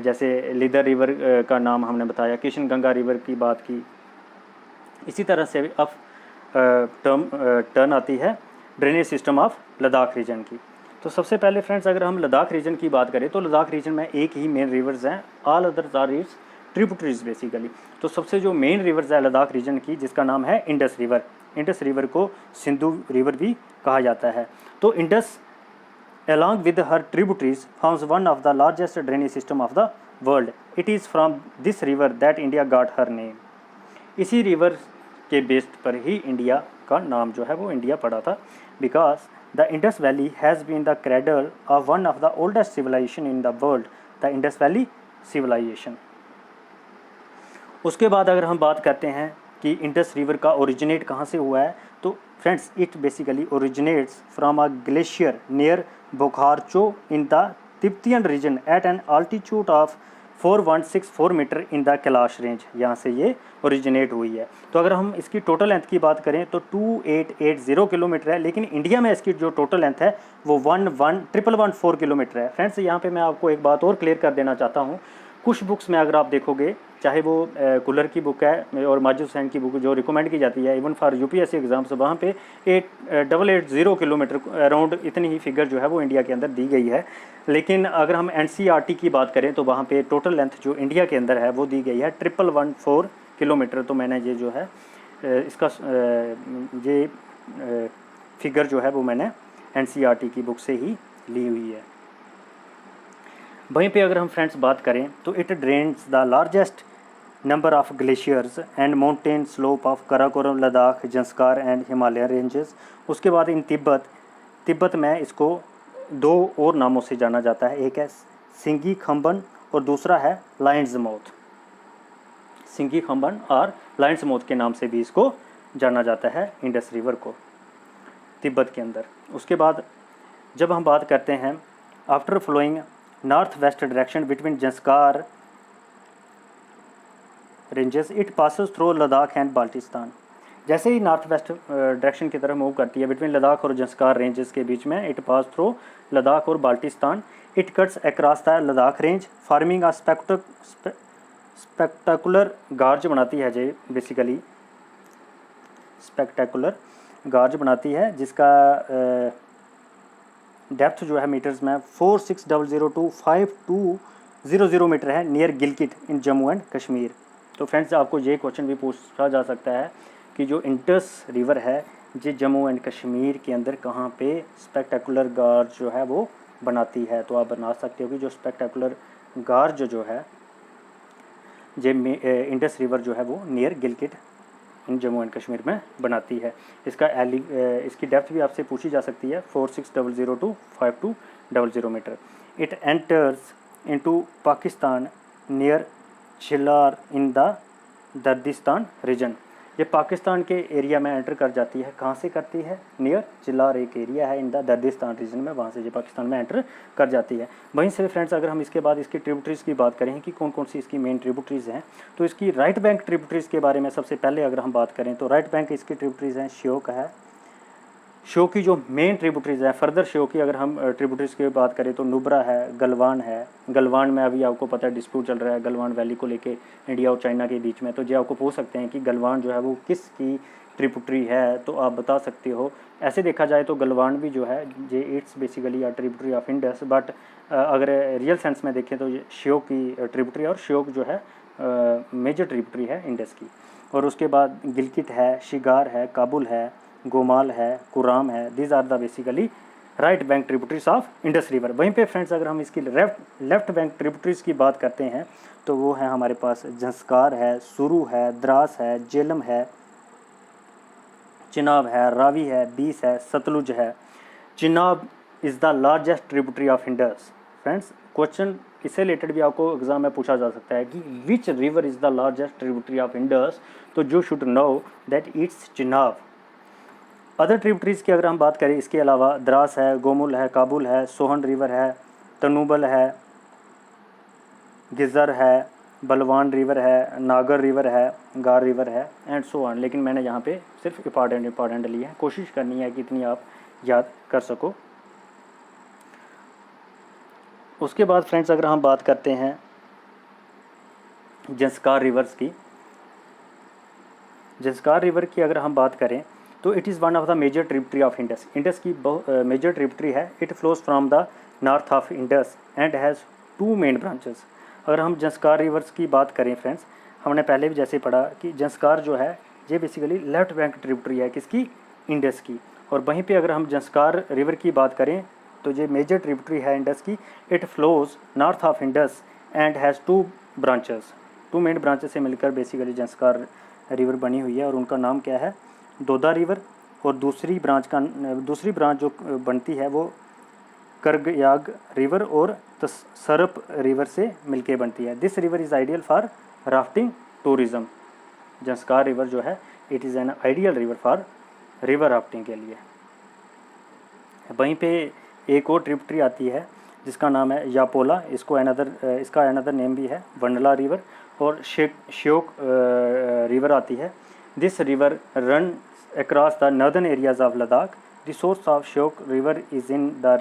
जैसे लीदर रिवर का नाम हमने बताया, किशन गंगा रिवर की बात की। इसी तरह से अब टर्न आती है drainage system of Ladakh region की। तो सबसे पहले फ्रेंड्स अगर हम लद्दाख रीजन की बात करें तो लद्दाख रीजन में एक ही मेन रिवर्स हैं, all others are its tributaries basically. तो सबसे जो मेन रिवर्स है लद्दाख रीजन की, जिसका नाम है इंडस रिवर। इंडस रिवर को सिंधु रिवर भी कहा जाता है। तो Indus along with her tributaries forms one of the largest drainage system of the world. It is from this river that India got her name. इसी रिवर के base पर ही India का नाम जो है वो इंडिया पड़ा था, because the Indus valley has been the cradle of one of the oldest civilisation in the world, the Indus valley civilisation. उसके बाद अगर हम बात करते हैं कि इंडस रिवर का ओरिजिनेट कहाँ से हुआ है, तो friends it basically originates from a glacier near Bokharcho in the Tibetan region at an altitude of 4164 metre in the Kailash range. यहाँ से ये ओरिजिनेट हुई है। तो अगर हम इसकी टोटल लेंथ की बात करें तो 2880 किलोमीटर है, लेकिन इंडिया में इसकी जो टोटल लेंथ है वो 11114 किलोमीटर है। फ्रेंड्स यहाँ पे मैं आपको एक बात और क्लियर कर देना चाहता हूँ। कुछ बुक्स में अगर आप देखोगे, चाहे वो कुलर की बुक है और माजिद हुसैन की बुक जो रिकमेंड की जाती है इवन फॉर यूपीएससी एग्जाम्स, वहाँ पे 880 किलोमीटर अराउंड इतनी ही फिगर जो है वो इंडिया के अंदर दी गई है। लेकिन अगर हम एनसीईआरटी की बात करें तो वहाँ पे टोटल लेंथ जो इंडिया के अंदर है वो दी गई है 1114 किलोमीटर। तो मैंने ये जो है इसका ये फिगर जो है वो मैंने एनसीईआरटी की बुक से ही ली हुई है। वहीं पे अगर हम फ्रेंड्स बात करें तो it drains the largest number of glaciers and mountain slope of Karakoram, Ladakh, Zanskar and Himalaya ranges. उसके बाद इन तिब्बत में इसको दो और नामों से जाना जाता है, एक है सिंगी खम्बन और दूसरा है लायंस माउथ। सिंगी खम्बन और लायंस माउथ के नाम से भी इसको जाना जाता है इंडस रिवर को तिब्बत के अंदर। उसके बाद जब हम बात करते हैं after flowing north west direction between Zanskar ranges it passes through Ladakh and Baltistan. जैसे ही नॉर्थ वेस्ट डायरेक्शन की तरफ मूव करती है बिटवीन लद्दाख और जंस्कार रेंजेस के बीच में, इट पास थ्रू लद्दाख और Baltistan. It cuts across the Ladakh range farming a spectacular गार्ज बनाती है। जे बेसिकली स्पेक्टाकुलर गार्ज बनाती है जिसका डेप्थ जो है मीटर्स में 4600 to 5200 मीटर है near Gilgit in Jammu and Kashmir. तो फ्रेंड्स आपको ये क्वेश्चन भी पूछा जा सकता है कि जो इंडस रिवर है ये जम्मू एंड कश्मीर के अंदर कहाँ पे स्पेक्टाकुलर गार्ज जो है वो बनाती है। तो आप बना सकते हो कि जो स्पेक्टाकुलर गार जो है जे इंडस रिवर जो है वो near Gilgit in Jammu and Kashmir में बनाती है। इसकी डेप्थ भी आपसे पूछी जा सकती है 4600 to 5200 metre. It enters into Pakistan near Chillar in the Dardistan region. ये पाकिस्तान के एरिया में एंटर कर जाती है। कहाँ से करती है? नियर चिलार एक एरिया है इन द दर्दिस्तान रीजन में, वहाँ से ये पाकिस्तान में एंटर कर जाती है। वहीं से फ्रेंड्स अगर हम इसके बाद इसकी ट्रिब्यूटरीज़ की बात करें कि कौन कौन सी इसकी मेन ट्रिब्यूटरीज़ हैं, तो इसकी राइट बैंक ट्रिब्यूटरीज़ के बारे में सबसे पहले अगर हम बात करें तो राइट बैंक इसकी ट्रिब्यूटरीज़ हैं श्योक है। श्योक की जो मेन ट्रिब्यूटरीज़ है, फर्दर श्योक की अगर हम ट्रिब्यूटरीज़ की बात करें तो नुब्रा है, गलवान है। गलवान में अभी आपको पता है डिस्प्यूट चल रहा है गलवान वैली को लेके इंडिया और चाइना के बीच में, तो जो आपको पूछ सकते हैं कि गलवान जो है वो किसकी ट्रिब्यूटरी है, तो आप बता सकते हो। ऐसे देखा जाए तो गलवान भी जो है ये it's basically a tributary of Indus, but अगर रियल सेंस में देखें तो ये श्योक की ट्रिब्यूटरी, और श्योक जो है मेजर ट्रिब्यूटरी है इंडस की। और उसके बाद गिलगित है, शिगार है, काबुल है, गोमाल है, कुराम है। These are the basically right bank tributaries of Indus river. वहीं पे फ्रेंड्स अगर हम इसकी लेफ्ट बैंक ट्रिब्यूटरीज की बात करते हैं तो वो है हमारे पास जंस्कार है, सुरू है, द्रास है, जेलम है, चिनाब है, रावी है, बीस है, सतलुज है। Chenab is the largest tributary of Indus. Friends question इससे रिलेटेड भी आपको एग्जाम में पूछा जा सकता है कि which river is the largest tributary of Indus, तो you should know that it's Chenab. Other tributaries की अगर हम बात करें इसके अलावा द्रास है, गोमुल है, काबुल है, सोहन रिवर है, तनुबल है, गिज़र है, बलवान रिवर है, नागर रिवर है, गार रिवर है एंड सो ऑन। लेकिन मैंने यहाँ पे सिर्फ इंपॉर्टेंट ली है, कोशिश करनी है कि इतनी आप याद कर सको। उसके बाद फ्रेंड्स अगर हम बात करते हैं जंस्कार रिवर्स की, जंस्कार रिवर की अगर हम बात करें तो it is one of the major tributary of Indus. Indus की मेजर ट्रिब्यूटरी है। It flows from the north of Indus and has two main branches. अगर हम जंस्कार रिवर्स की बात करें फ्रेंड्स, हमने पहले भी जैसे पढ़ा कि जंस्कार जो है ये बेसिकली लेफ्ट बैंक ट्रिब्यूटरी है किसकी? इंडस की। और वहीं पे अगर हम जंस्कार रिवर की बात करें तो ये मेजर ट्रिब्यूटरी है इंडस की। It flows north of Indus and has two branches. Two main branches से मिलकर बेसिकली जंस्कार रिवर बनी हुई है और उनका नाम क्या है? दोदा रिवर। और दूसरी ब्रांच जो बनती है वो करगयाग रिवर और सरप रिवर से मिलके बनती है। This river is ideal for rafting tourism. Zanskar river जो है it is an ideal river for river rafting के लिए। वहीं पे एक और ट्रिब्यूटरी आती है जिसका नाम है यापोला। इसका अनदर नेम भी है वंडला रिवर। और श्योक रिवर आती है। This river run across the northern areas of Ladakh. The source of Shyok River is in the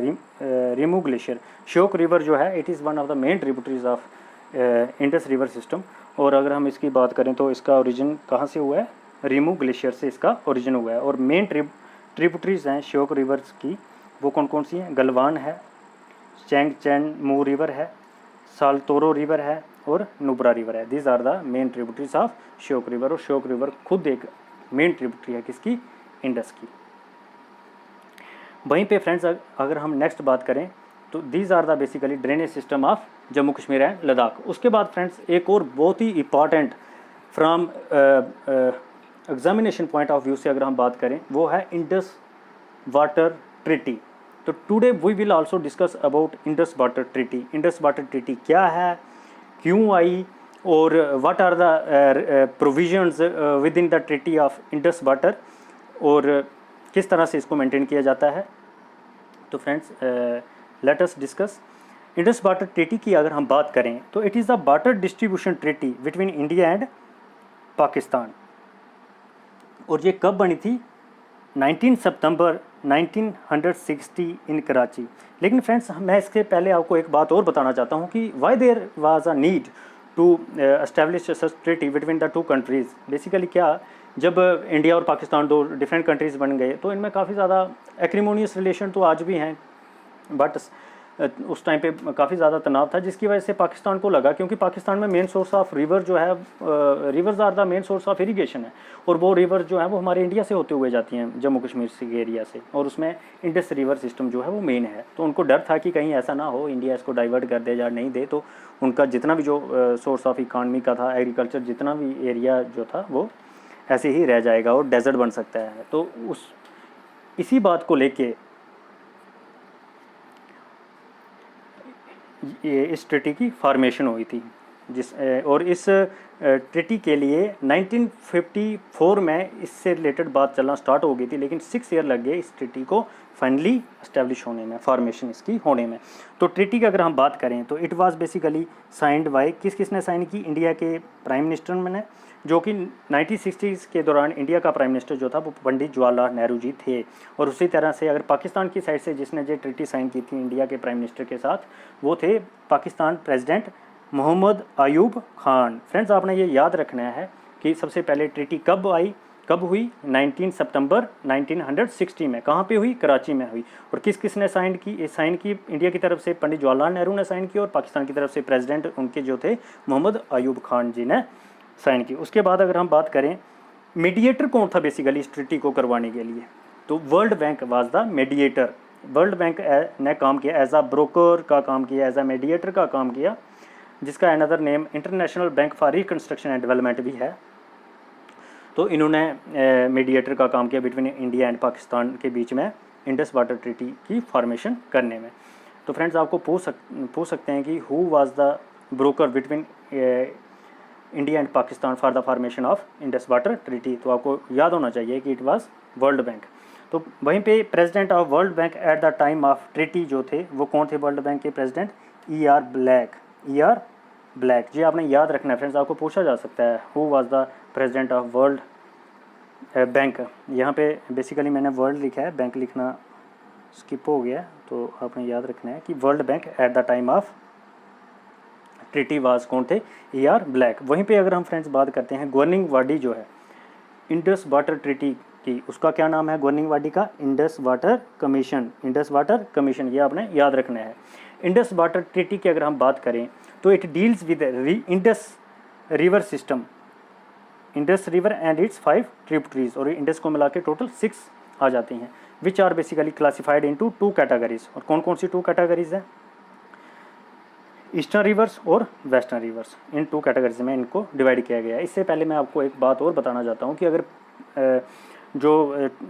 Rimu Glacier. Shyok River जो है it is one of the main tributaries of Indus River system। और अगर हम इसकी बात करें तो इसका ओरिजिन कहाँ से हुआ है? रिमू ग्लेशियर से इसका ओरिजिन हुआ है। और मेन ट्रिब्यूटरीज हैं श्योक रिवर्स की, वो कौन कौन सी हैं? गलवान है, चैंगचैनमू रिवर है, सालतोरो रिवर है और नुब्रा रिवर है। These are the main tributaries of Shyok river. और श्योक रिवर खुद एक मेन ट्रिब्यूटरी है किसकी? इंडस की। वहीं पे फ्रेंड्स अगर हम नेक्स्ट बात करें तो these are the basically drainage system of Jammu Kashmir and Ladakh. उसके बाद फ्रेंड्स एक और बहुत ही important from examination point of view से अगर हम बात करें वो है इंडस वाटर ट्रीटी। तो today we will also discuss about Indus water treaty. Indus water treaty क्या है, क्यों आई, और what are the provisions within the treaty of Indus water, और किस तरह से इसको मेंटेन किया जाता है। तो friends let us discuss Indus water treaty की। अगर हम बात करें तो it is the water distribution treaty between India and Pakistan. और ये कब बनी थी? 19 सितंबर 1960 इन कराची। लेकिन फ्रेंड्स मैं इसके पहले आपको एक बात और बताना चाहता हूँ कि why there was a need to establish such treaty between the two countries. Basically क्या, जब इंडिया और पाकिस्तान दो डिफरेंट कंट्रीज़ बन गए तो इनमें काफ़ी ज़्यादा एक्रीमोनियस रिलेशन तो आज भी हैं, बट उस टाइम पे काफ़ी ज़्यादा तनाव था, जिसकी वजह से पाकिस्तान को लगा, क्योंकि पाकिस्तान में मेन सोर्स ऑफ रिवर जो है, rivers are the main source of irrigation है, और वो रिवर जो है वो हमारे इंडिया से होते हुए जाती हैं जम्मू कश्मीर के एरिया से, और उसमें इंडस रिवर सिस्टम जो है वो मेन है। तो उनको डर था कि कहीं ऐसा ना हो इंडिया इसको डाइवर्ट कर दे या नहीं दे, तो उनका जितना भी जो सोर्स ऑफ इकानमी का था, एग्रीकल्चर जितना भी एरिया जो था वो ऐसे ही रह जाएगा और डेजर्ट बन सकता है। तो इसी बात को लेके इस ट्रिटी की फॉर्मेशन हुई थी, और इस ट्रिटी के लिए 1954 में इससे रिलेटेड बात चलना स्टार्ट हो गई थी, लेकिन 6 ईयर लग गए इस ट्रिटी को फाइनली इस्टेब्लिश होने में, फॉर्मेशन इसकी होने में। तो ट्रिटी की अगर हम बात करें तो it was basically signed by, किसने साइन की? इंडिया के प्राइम मिनिस्टर ने, जो कि 1960s के दौरान इंडिया का प्राइम मिनिस्टर जो था वो पंडित जवाहरलाल नेहरू जी थे। और उसी तरह से अगर पाकिस्तान की साइड से जिसने ये ट्रिटी साइन की थी इंडिया के प्राइम मिनिस्टर के साथ, वो थे पाकिस्तान प्रेसिडेंट मोहम्मद अयूब खान। फ्रेंड्स, आपने ये याद रखना है कि सबसे पहले ट्रिटी कब हुई? 19 सितंबर 1960 में। कहाँ पे हुई? कराची में हुई। और किसने साइन की? इंडिया की तरफ से पंडित जवाहरलाल नेहरू ने साइन की, और पाकिस्तान की तरफ से प्रेसिडेंट उनके जो थे मोहम्मद अयूब खान जी ने साइन की। उसके बाद अगर हम बात करें मीडिएटर कौन था बेसिकली इस ट्रिटी को करवाने के लिए, तो world bank was the mediator. World bank ने काम किया, एज अ ब्रोकर का काम किया, एज अ मीडिएटर का काम किया, जिसका another name international bank for reconstruction and development भी है। तो इन्होंने मीडिएटर का काम किया बिटवीन इंडिया एंड पाकिस्तान के बीच में इंडस वाटर ट्रिटी की फॉर्मेशन करने में। तो फ्रेंड्स, आपको पूछ सकते हैं कि who was the broker between India and Pakistan for the formation of Indus water treaty? तो आपको याद होना चाहिए कि इट वाज वर्ल्ड बैंक। तो वहीं पे president of world bank at the time of treaty जो थे वो कौन थे? वर्ल्ड बैंक के प्रेसिडेंट E.R. ब्लैक जी, आपने याद रखना है फ्रेंड्स, आपको पूछा जा सकता है who was the president of world bank. यहाँ पे बेसिकली मैंने वर्ल्ड लिखा है, बैंक लिखना स्किप हो गया, तो आपने याद रखना है कि world bank at the time of treaty was कौन थे? E.R. ब्लैक। वहीं पे अगर हम फ्रेंड्स बात करते हैं गवर्निंग बॉडी जो है इंडस वाटर ट्रिटी की, उसका क्या नाम है गवर्निंग बॉडी का? Indus water commission. Indus water commission, ये आपने याद रखना है। इंडस वाटर ट्रिटी की अगर हम बात करें तो it deals with Indus river system, Indus river and its 5 tributaries, और इंडस को मिला के टोटल 6 आ जाती हैं, which are basically classified into 2 categories. और कौन कौन सी 2 कैटेगरीज हैं? ईस्टर्न रिवर्स और वेस्टर्न रिवर्स, इन 2 कैटेगरीज में इनको डिवाइड किया गया है। इससे पहले मैं आपको एक बात और बताना चाहता हूँ कि अगर जो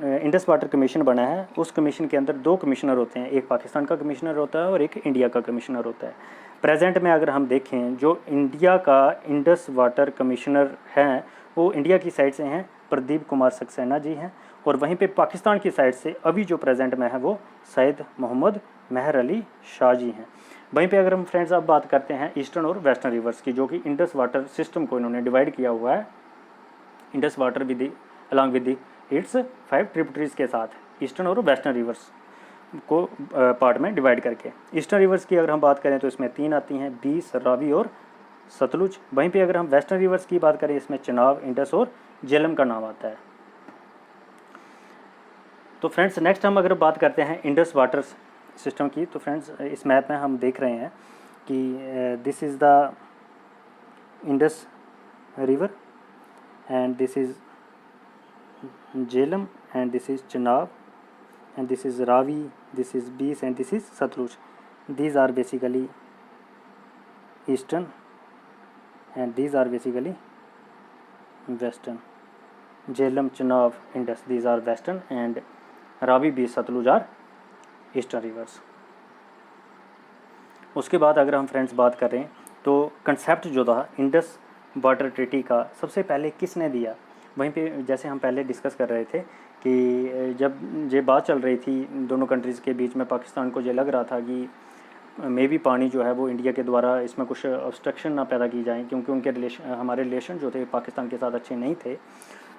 इंडस वाटर कमीशन बना है उस कमीशन के अंदर 2 कमिश्नर होते हैं, एक पाकिस्तान का कमिश्नर होता है और एक इंडिया का कमिश्नर होता है। प्रेजेंट में अगर हम देखें जो इंडिया का इंडस वाटर कमिश्नर हैं वो इंडिया की साइड से हैं प्रदीप कुमार सक्सेना जी हैं, और वहीं पे पाकिस्तान की साइड से अभी जो प्रेजेंट में है वो सैयद मोहम्मद मेहर अली शाह जी हैं। वहीं पे अगर हम फ्रेंड्स अब बात करते हैं ईस्टर्न और वेस्टर्न रिवर्स की, जो कि इंडस वाटर सिस्टम को इन्होंने डिवाइड किया हुआ है Indus water with along with its 5 tributaries के साथ, ईस्टर्न और वेस्टर्न रिवर्स को पार्ट में डिवाइड करके। ईस्टर्न रिवर्स की अगर हम बात करें तो इसमें 3 आती हैं, बीस, रावी और सतलुज। वहीं पे अगर हम वेस्टर्न रिवर्स की बात करें इसमें चनाब, इंडस और झेलम का नाम आता है। तो फ्रेंड्स नेक्स्ट हम अगर बात करते हैं इंडस वाटर सिस्टम की, तो फ्रेंड्स इस मैप में हम देख रहे हैं कि this is the Indus river and this is Jhelum and this is Chenab and this is Ravi, this is Beas and this is Satluj. These are basically eastern and these are basically western. Jhelum, Chenab, Indus, these are western and Ravi, Beas, Satluj are eastern rivers. उसके बाद अगर हम friends बात करें तो concept जो था Indus water treaty का सबसे पहले किसने दिया, वहीं पे जैसे हम पहले डिस्कस कर रहे थे कि जब ये बात चल रही थी दोनों कंट्रीज़ के बीच में, पाकिस्तान को ये लग रहा था कि मे भी पानी जो है वो इंडिया के द्वारा इसमें कुछ ऑब्स्ट्रक्शन ना पैदा की जाए, क्योंकि उनके हमारे रिलेशन जो थे पाकिस्तान के साथ अच्छे नहीं थे।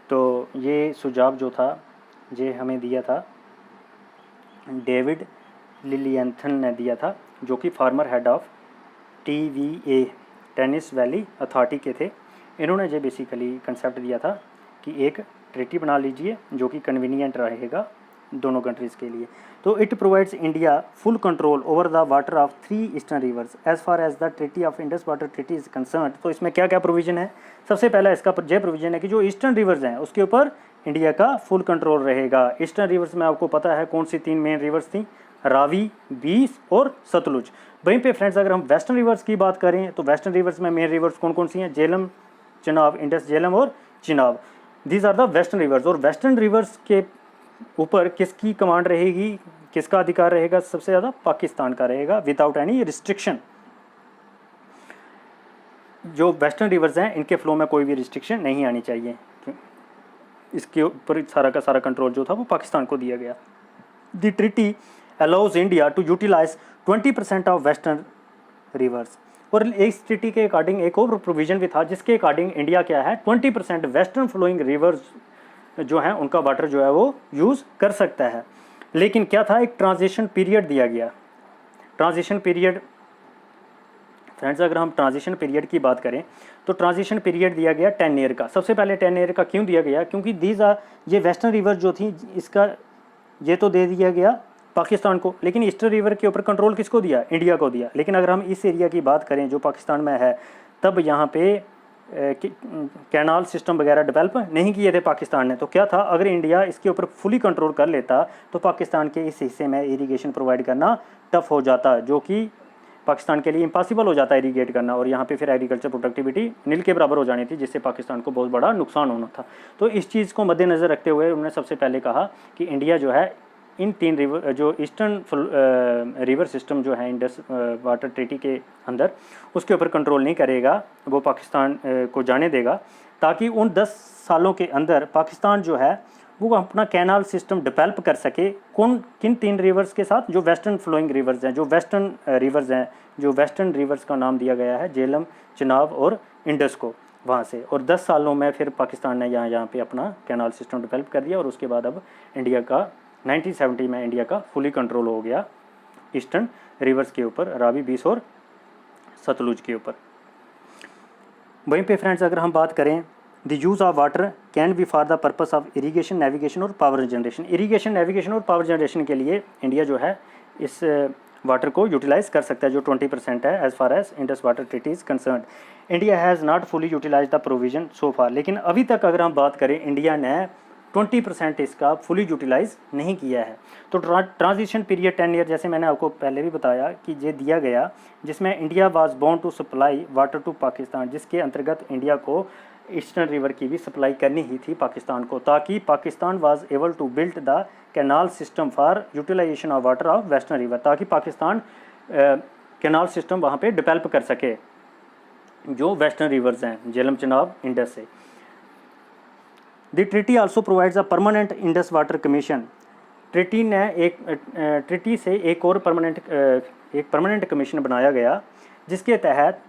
तो ये सुझाव जो था ये हमें दिया था डेविड लिलियंथन ने दिया था, जो कि farmer had of TVA tennis valley authority के थे। इन्होंने ये बेसिकली कंसेप्ट दिया था कि एक ट्रीटी बना लीजिए जो कि कन्वीनियंट रहेगा दोनों कंट्रीज़ के लिए। तो it provides India full control over the water of 3 eastern rivers as far as the treaty of Indus water treaty is concern. तो इसमें क्या क्या प्रोविजन है? सबसे पहला इसका ये प्रोविजन है कि जो ईस्टर्न रिवर्स हैं उसके ऊपर इंडिया का फुल कंट्रोल रहेगा। ईस्टर्न रिवर्स में आपको पता है कौन सी 3 मेन रिवर्स थी, रावी, बीस और सतलुज। वहीं पे फ्रेंड्स अगर हम वेस्टर्न रिवर्स की बात करें तो वेस्टर्न रिवर्स में मेन रिवर्स कौन कौन सी हैं? झेलम, चिनाब, इंडस, झेलम और Chenab. These are the western rivers. और वेस्टर्न रिवर्स के ऊपर किसकी कमांड रहेगी, किसका अधिकार रहेगा? सबसे ज़्यादा पाकिस्तान का रहेगा विदाउट एनी रिस्ट्रिक्शन। जो वेस्टर्न रिवर्स हैं इनके फ्लो में कोई भी रिस्ट्रिक्शन नहीं आनी चाहिए। इसके ऊपर सारा का सारा कंट्रोल जो था वो पाकिस्तान को दिया गया। The treaty allows India to utilise 20% of western rivers. और इस ट्रीटी के अकॉर्डिंग एक और प्रोविजन भी था जिसके अकॉर्डिंग इंडिया क्या है 20% वेस्टर्न फ्लोइंग रिवर्स जो हैं उनका वाटर जो है वो यूज़ कर सकता है। लेकिन क्या था, एक ट्रांजिशन पीरियड दिया गया। ट्रांजिशन पीरियड फ्रेंड्स अगर हम ट्रांजिशन पीरियड की बात करें तो ट्रांजिशन पीरियड दिया गया 10 ईयर का। सबसे पहले 10 ईयर का क्यों दिया गया? क्योंकि दीज आर ये वेस्टर्न रिवर जो थी इसका ये तो दे दिया गया पाकिस्तान को, लेकिन ईस्टर्न रिवर के ऊपर कंट्रोल किसको दिया? इंडिया को दिया। लेकिन अगर हम इस एरिया की बात करें जो पाकिस्तान में है, तब यहाँ पे कैनाल सिस्टम वगैरह डेवलप नहीं किए थे पाकिस्तान ने। तो क्या था, अगर इंडिया इसके ऊपर फुली कंट्रोल कर लेता तो पाकिस्तान के इस हिस्से में इरिगेशन प्रोवाइड करना टफ हो जाता, जो कि पाकिस्तान के लिए इम्पॉसिबल हो जाता है इरीगेट करना, और यहाँ पे फिर एग्रीकल्चर प्रोडक्टिविटी नील के बराबर हो जानी थी, जिससे पाकिस्तान को बहुत बड़ा नुकसान होना था। तो इस चीज़ को मद्देनज़र रखते हुए उन्होंने सबसे पहले कहा कि इंडिया जो है इन 3 रिवर जो ईस्टर्न रिवर सिस्टम जो है इंडस वाटर ट्रीटी के अंदर, उसके ऊपर कंट्रोल नहीं करेगा, वो पाकिस्तान को जाने देगा, ताकि उन 10 सालों के अंदर पाकिस्तान जो है वो अपना कैनाल सिस्टम डेवलप कर सके। किन 3 रिवर्स के साथ? जो वेस्टर्न फ्लोइंग रिवर्स हैं, जो वेस्टर्न रिवर्स हैं, जो वेस्टर्न रिवर्स का नाम दिया गया है झेलम, चिनाब और इंडस को, वहाँ से। और 10 सालों में फिर पाकिस्तान ने यहाँ पे अपना कैनाल सिस्टम डेवलप कर दिया, और उसके बाद अब इंडिया का 1970 में इंडिया का फुली कंट्रोल हो गया ईस्टर्न रिवर्स के ऊपर, रावी, बीस और सतलुज के ऊपर। वहीं पे फ्रेंड्स अगर हम बात करें, the use of water can be for the purpose of irrigation, navigation और पावर जनरेशन। इरीगेशन, नेविगेशन और पावर जनरेशन के लिए इंडिया जो है इस वाटर को यूटिलाइज़ कर सकता है, जो 20% है as far as Indus water treaty is concern. India has not fully utilise the provision so far. लेकिन अभी तक अगर हम बात करें, इंडिया ने 20% इसका फुली यूटिलाइज़ नहीं किया है। तो ट्रांजिशन पीरियड 10 ईयर, जैसे मैंने आपको पहले भी बताया कि ये दिया गया, जिसमें India was bound to supply water to Pakistan, जिसके अंतर्गत इंडिया को ईस्टर्न रिवर की भी सप्लाई करनी ही थी पाकिस्तान को, ताकि Pakistan was able to build the canal system for utilisation of water of western river, ताकि पाकिस्तान कैनाल सिस्टम वहाँ पे डेवलप कर सके जो वेस्टर्न रिवर्स हैं, झेलम, चिनाब, इंडस से। The treaty also provides a permanent Indus water commission. Treaty ने ट्रीटी से एक और परमानेंट कमीशन बनाया गया, जिसके तहत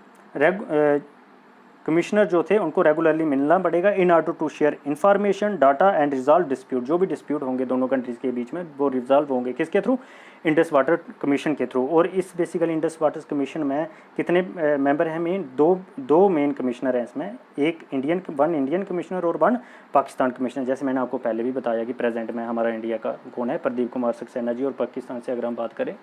कमिश्नर जो थे उनको रेगुलरली मिलना पड़ेगा in order to share information, data and resolve dispute. जो भी डिस्प्यूट होंगे दोनों कंट्रीज़ के बीच में वो रिजॉल्व होंगे किसके थ्रू? इंडस वाटर कमीशन के थ्रू। और इस बेसिकली इंडस वाटर कमीशन में कितने मेंबर हैं? मेन दो मेन कमिश्नर हैं इसमें, वन इंडियन कमिश्नर और वन पाकिस्तान कमिश्नर। जैसे मैंने आपको पहले भी बताया कि प्रेजेंट में हमारा इंडिया का कौन है? प्रदीप कुमार सक्सेना जी, और पाकिस्तान से अगर हम बात करें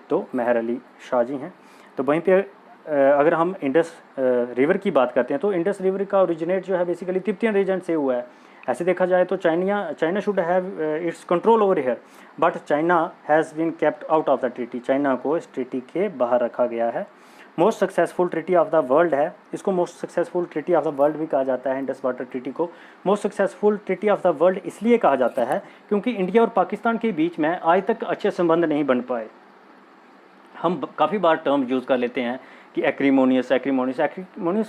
तो मेहर अली शाह जी हैं। तो वहीं पर अगर हम इंडस रिवर की बात करते हैं तो इंडस रिवर का ओरिजिनेट जो है बेसिकली तिब्बतियन रीजन से हुआ है। ऐसे देखा जाए तो China should have its control over here, but China has been kept out of the treaty. China को इस ट्रीटी के बाहर रखा गया है। Most successful treaty of the world है, इसको most successful treaty of the world भी कहा जाता है। इंडस वाटर ट्रीटी को most successful treaty of the world इसलिए कहा जाता है क्योंकि इंडिया और पाकिस्तान के बीच में आज तक अच्छे संबंध नहीं बन पाए। हम काफ़ी बार टर्म यूज़ कर लेते हैं कि एक्रीमोनियस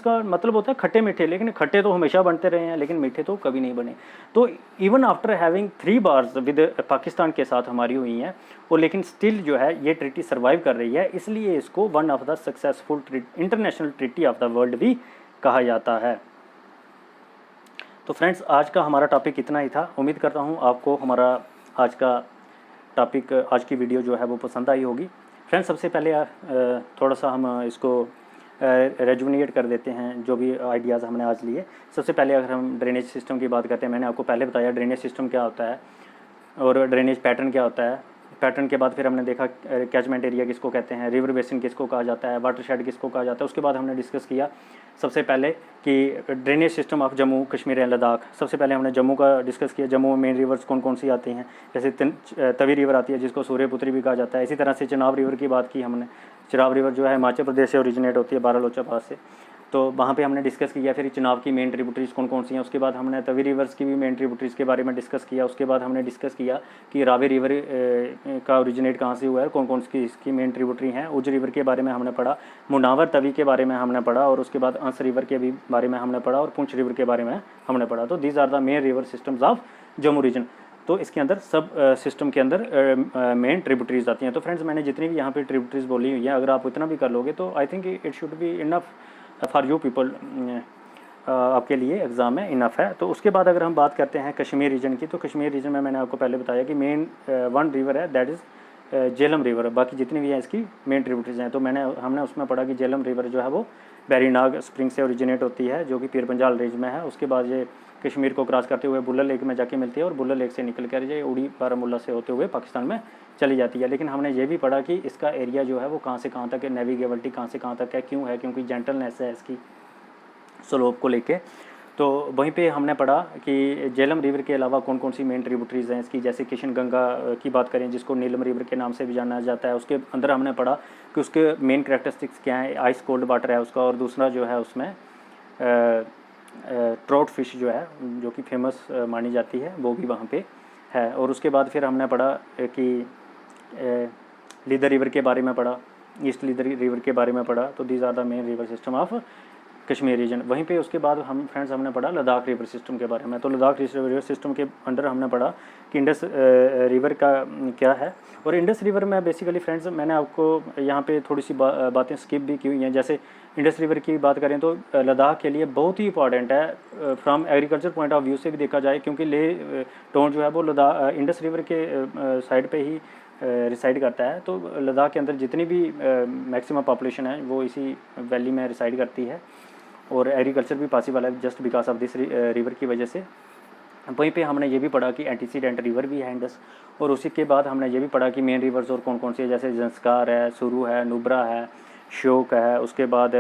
का मतलब होता है खट्टे मीठे, लेकिन खट्टे तो हमेशा बनते रहे हैं, लेकिन मीठे तो कभी नहीं बने। तो even after having 3 bars with Pakistan के साथ हमारी हुई हैं, और लेकिन स्टिल जो है ये ट्रीटी सर्वाइव कर रही है, इसलिए इसको one of the successful international treaty of the world भी कहा जाता है। तो फ्रेंड्स आज का हमारा टॉपिक इतना ही था। उम्मीद करता हूँ आपको हमारा आज का टॉपिक, आज की वीडियो जो है वो पसंद आई होगी। फ्रेंड्स सबसे पहले थोड़ा सा हम इसको रेजुमिनेट कर देते हैं जो भी आइडियाज़ हमने आज लिए। सबसे पहले अगर हम ड्रेनेज सिस्टम की बात करते हैं, मैंने आपको पहले बताया ड्रेनेज सिस्टम क्या होता है। और ड्रेनेज पैटर्न क्या होता है। पैटर्न के बाद फिर हमने देखा कैचमेंट एरिया किसको कहते हैं, रिवर बेसिन किसको कहा जाता है, वाटरशेड किसको कहा जाता है। उसके बाद हमने डिस्कस किया सबसे पहले कि drainage system of Jammu Kashmir and Ladakh. सबसे पहले हमने जम्मू का डिस्कस किया, जम्मू में मेन रिवर्स कौन कौन सी आती हैं, जैसे तवी रिवर आती है जिसको सूर्यपुत्री भी कहा जाता है। इसी तरह से चिनाब रिवर की बात की हमने। चिनाब रिवर जो है हिमाचल प्रदेश से ओरिजिनेट होती है, बारालोचा पास से, तो वहाँ पे हमने डिस्कस किया। फिर चिनाब की मेन ट्रिब्यूटरीज कौन कौन सी हैं। उसके बाद हमने तवी रिवर्स की भी मेन ट्रिब्यूटरीज के बारे में डिस्कस किया। उसके बाद हमने डिस्कस किया कि रावी रिवर का ओरिजिनेट कहाँ से हुआ है, कौन कौन सी इसकी मेन ट्रिब्यूटरी हैं। उज रिवर के बारे में हमने पढ़ा, मुनावर तवी के बारे में हमने पढ़ा, और उसके बाद अंस रिवर के भी बारे में हमने पढ़ा, और पुंछ रिवर के बारे में हमने पढ़ा। तो these are the main river systems of Jammu region. तो इसके अंदर सब सिस्टम के अंदर मेन ट्रिब्यूटरीज आती हैं। तो फ्रेंड्स मैंने जितनी भी यहाँ पे ट्रिब्यूटरीज बोली हुई हैं, अगर आप इतना भी कर लोगे तो I think it should be enough for you people, आपके लिए एग्ज़ाम में इनफ है। तो उसके बाद अगर हम बात करते हैं कश्मीर रीजन की, तो कश्मीर रीजन में मैंने आपको पहले बताया कि मेन वन रिवर है, दैट इज़ झेलम रिवर। बाकी जितनी भी हैं इसकी मेन ट्रिब्यूटरीज हैं। तो हमने उसमें पढ़ा कि झेलम रिवर जो है वो बैरीनाग स्प्रिंग से ओरिजिनेट होती है, जो कि पीर पंजाल रेंज में है। उसके बाद ये कश्मीर को क्रॉस करते हुए बुल्लर लेक में जाके मिलती है, और बुल्लर लेक से निकल कर ये उड़ी बारामूला से होते हुए पाकिस्तान में चली जाती है। लेकिन हमने ये भी पढ़ा कि इसका एरिया जो है वो कहाँ से कहाँ तक है, नेविगेबिलिटी कहाँ से कहाँ तक है, क्यों है, क्योंकि जेंटलनेस है इसकी स्लोप को लेके। तो वहीं पे हमने पढ़ा कि झेलम रिवर के अलावा कौन कौन सी मेन ट्रिब्यूटरीज हैं इसकी, जैसे किशन गंगा की बात करें जिसको नीलम रिवर के नाम से भी जाना जाता है। उसके अंदर हमने पढ़ा कि उसके मेन कैरेक्टरिस्टिक्स क्या हैं, आइस कोल्ड वाटर है उसका, और दूसरा जो है उसमें ट्राउट फिश जो है जो कि फेमस मानी जाती है वो भी वहाँ पे है। और उसके बाद फिर हमने पढ़ा कि लीदर रिवर के बारे में पढ़ा, ईस्ट लीदर रिवर के बारे में पढ़ा। तो these are the main river system of Kashmir region. वहीं पे उसके बाद हमने पढ़ा लद्दाख रिवर सिस्टम के बारे में। तो लद्दाख रिवर सिस्टम के अंडर हमने पढ़ा कि इंडस रिवर का क्या है। और इंडस रिवर में बेसिकली फ्रेंड्स मैंने आपको यहाँ पे थोड़ी सी बातें स्किप भी की हुई हैं। जैसे इंडस रिवर की बात करें तो लद्दाख के लिए बहुत ही इंपॉर्टेंट है from agriculture point of view से भी देखा जाए, क्योंकि ले टोन जो है वो लद्दाख इंडस रिवर के साइड पे ही रिसाइड करता है। तो लद्दाख के अंदर जितनी भी मैक्सिमम पॉपुलेशन है वो इसी वैली में रिसाइड करती है, और एग्रीकल्चर भी पॉसिबल है just because of this river की वजह से। वहीं पे हमने ये भी पढ़ा कि एंटीसीडेंट रिवर भी है इंडस। और उसी के बाद हमने ये भी पढ़ा कि मेन रिवर्स और कौन कौन सी है, जैसे जंस्कार है, सुरू है, नुब्रा है, श्योक है। उसके बाद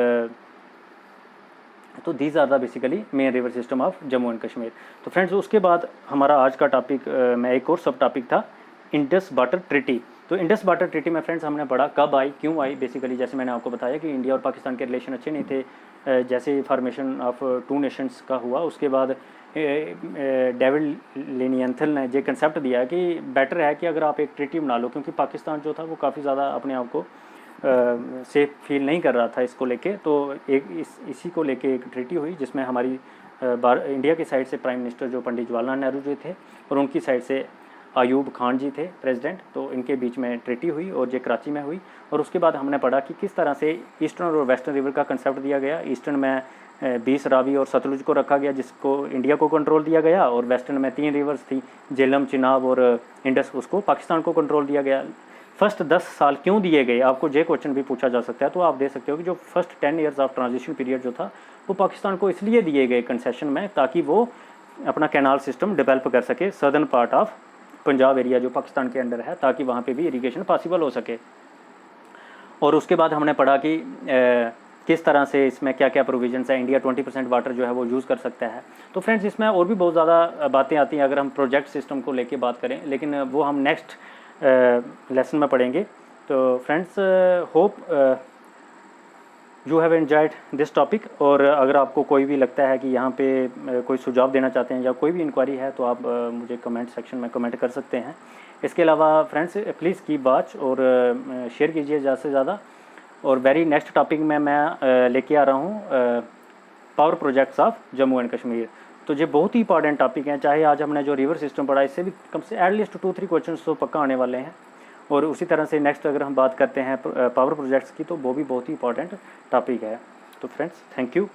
तो these are the basically main river system of Jammu and Kashmir. तो फ्रेंड्स उसके बाद हमारा आज का टॉपिक में एक और सब टॉपिक था इंडस वाटर ट्रीटी। तो इंडस वाटर ट्रीटी में फ्रेंड्स हमने पढ़ा कब आई, क्यों आई। बेसिकली जैसे मैंने आपको बताया कि इंडिया और पाकिस्तान के रिलेशन अच्छे नहीं थे, जैसे फॉर्मेशन ऑफ टू नेशंस का हुआ। उसके बाद डेविड लिनियंथल ने ये कंसेप्ट दिया कि बेटर है कि अगर आप एक ट्रीटी बना लो, क्योंकि पाकिस्तान जो था वो काफ़ी ज़्यादा अपने आप को सेफ फील नहीं कर रहा था इसको लेके। तो इसी को लेके एक ट्रीटी हुई जिसमें हमारी इंडिया की साइड से प्राइम मिनिस्टर जो पंडित जवाहरलाल नेहरू जी थे, और उनकी साइड से अयूब खान जी थे प्रेसिडेंट। तो इनके बीच में ट्रीटी हुई और ये कराची में हुई। और उसके बाद हमने पढ़ा कि किस तरह से ईस्टर्न और वेस्टर्न रिवर का कंसेप्ट दिया गया। ईस्टर्न में 20 रावी और सतलुज को रखा गया जिसको इंडिया को कंट्रोल दिया गया, और वेस्टर्न में 3 रिवर्स थी झेलम, चिनाब और इंडस, उसको पाकिस्तान को कंट्रोल दिया गया। फर्स्ट 10 साल क्यों दिए गए, आपको ये क्वेश्चन भी पूछा जा सकता है। तो आप दे सकते हो कि जो first 10 years of transition period जो था वो पाकिस्तान को इसलिए दिए गए कंसेशन में ताकि वो अपना कैनाल सिस्टम डेवलप कर सके southern part of Punjab area जो पाकिस्तान के अंडर है, ताकि वहाँ पे भी इरिगेशन पॉसिबल हो सके। और उसके बाद हमने पढ़ा कि किस तरह से इसमें क्या क्या प्रोविजंस है, इंडिया 20% वाटर जो है वो यूज़ कर सकता है। तो फ्रेंड्स इसमें और भी बहुत ज़्यादा बातें आती हैं अगर हम प्रोजेक्ट सिस्टम को लेके बात करें, लेकिन वो हम नेक्स्ट लेसन में पढ़ेंगे। तो friends hope you have enjoyed this topic. और अगर आपको कोई भी लगता है कि यहाँ पे कोई सुझाव देना चाहते हैं या कोई भी इंक्वायरी है तो आप मुझे कमेंट सेक्शन में कमेंट कर सकते हैं। इसके अलावा फ्रेंड्स प्लीज़ कीप वॉच और शेयर कीजिए ज़्यादा से ज़्यादा। और वेरी नेक्स्ट टॉपिक में मैं लेके आ रहा हूँ power projects of Jammu and Kashmir. तो ये बहुत ही इंपॉर्टेंट टॉपिक हैं। चाहे आज हमने जो रिवर सिस्टम पढ़ा इससे भी कम से एटलीस्ट 2-3 क्वेश्चन तो पक्का आने वाले हैं। और उसी तरह से नेक्स्ट अगर हम बात करते हैं पावर प्रोजेक्ट्स की तो वो भी बहुत ही इंपॉर्टेंट टॉपिक है। तो फ्रेंड्स थैंक यू।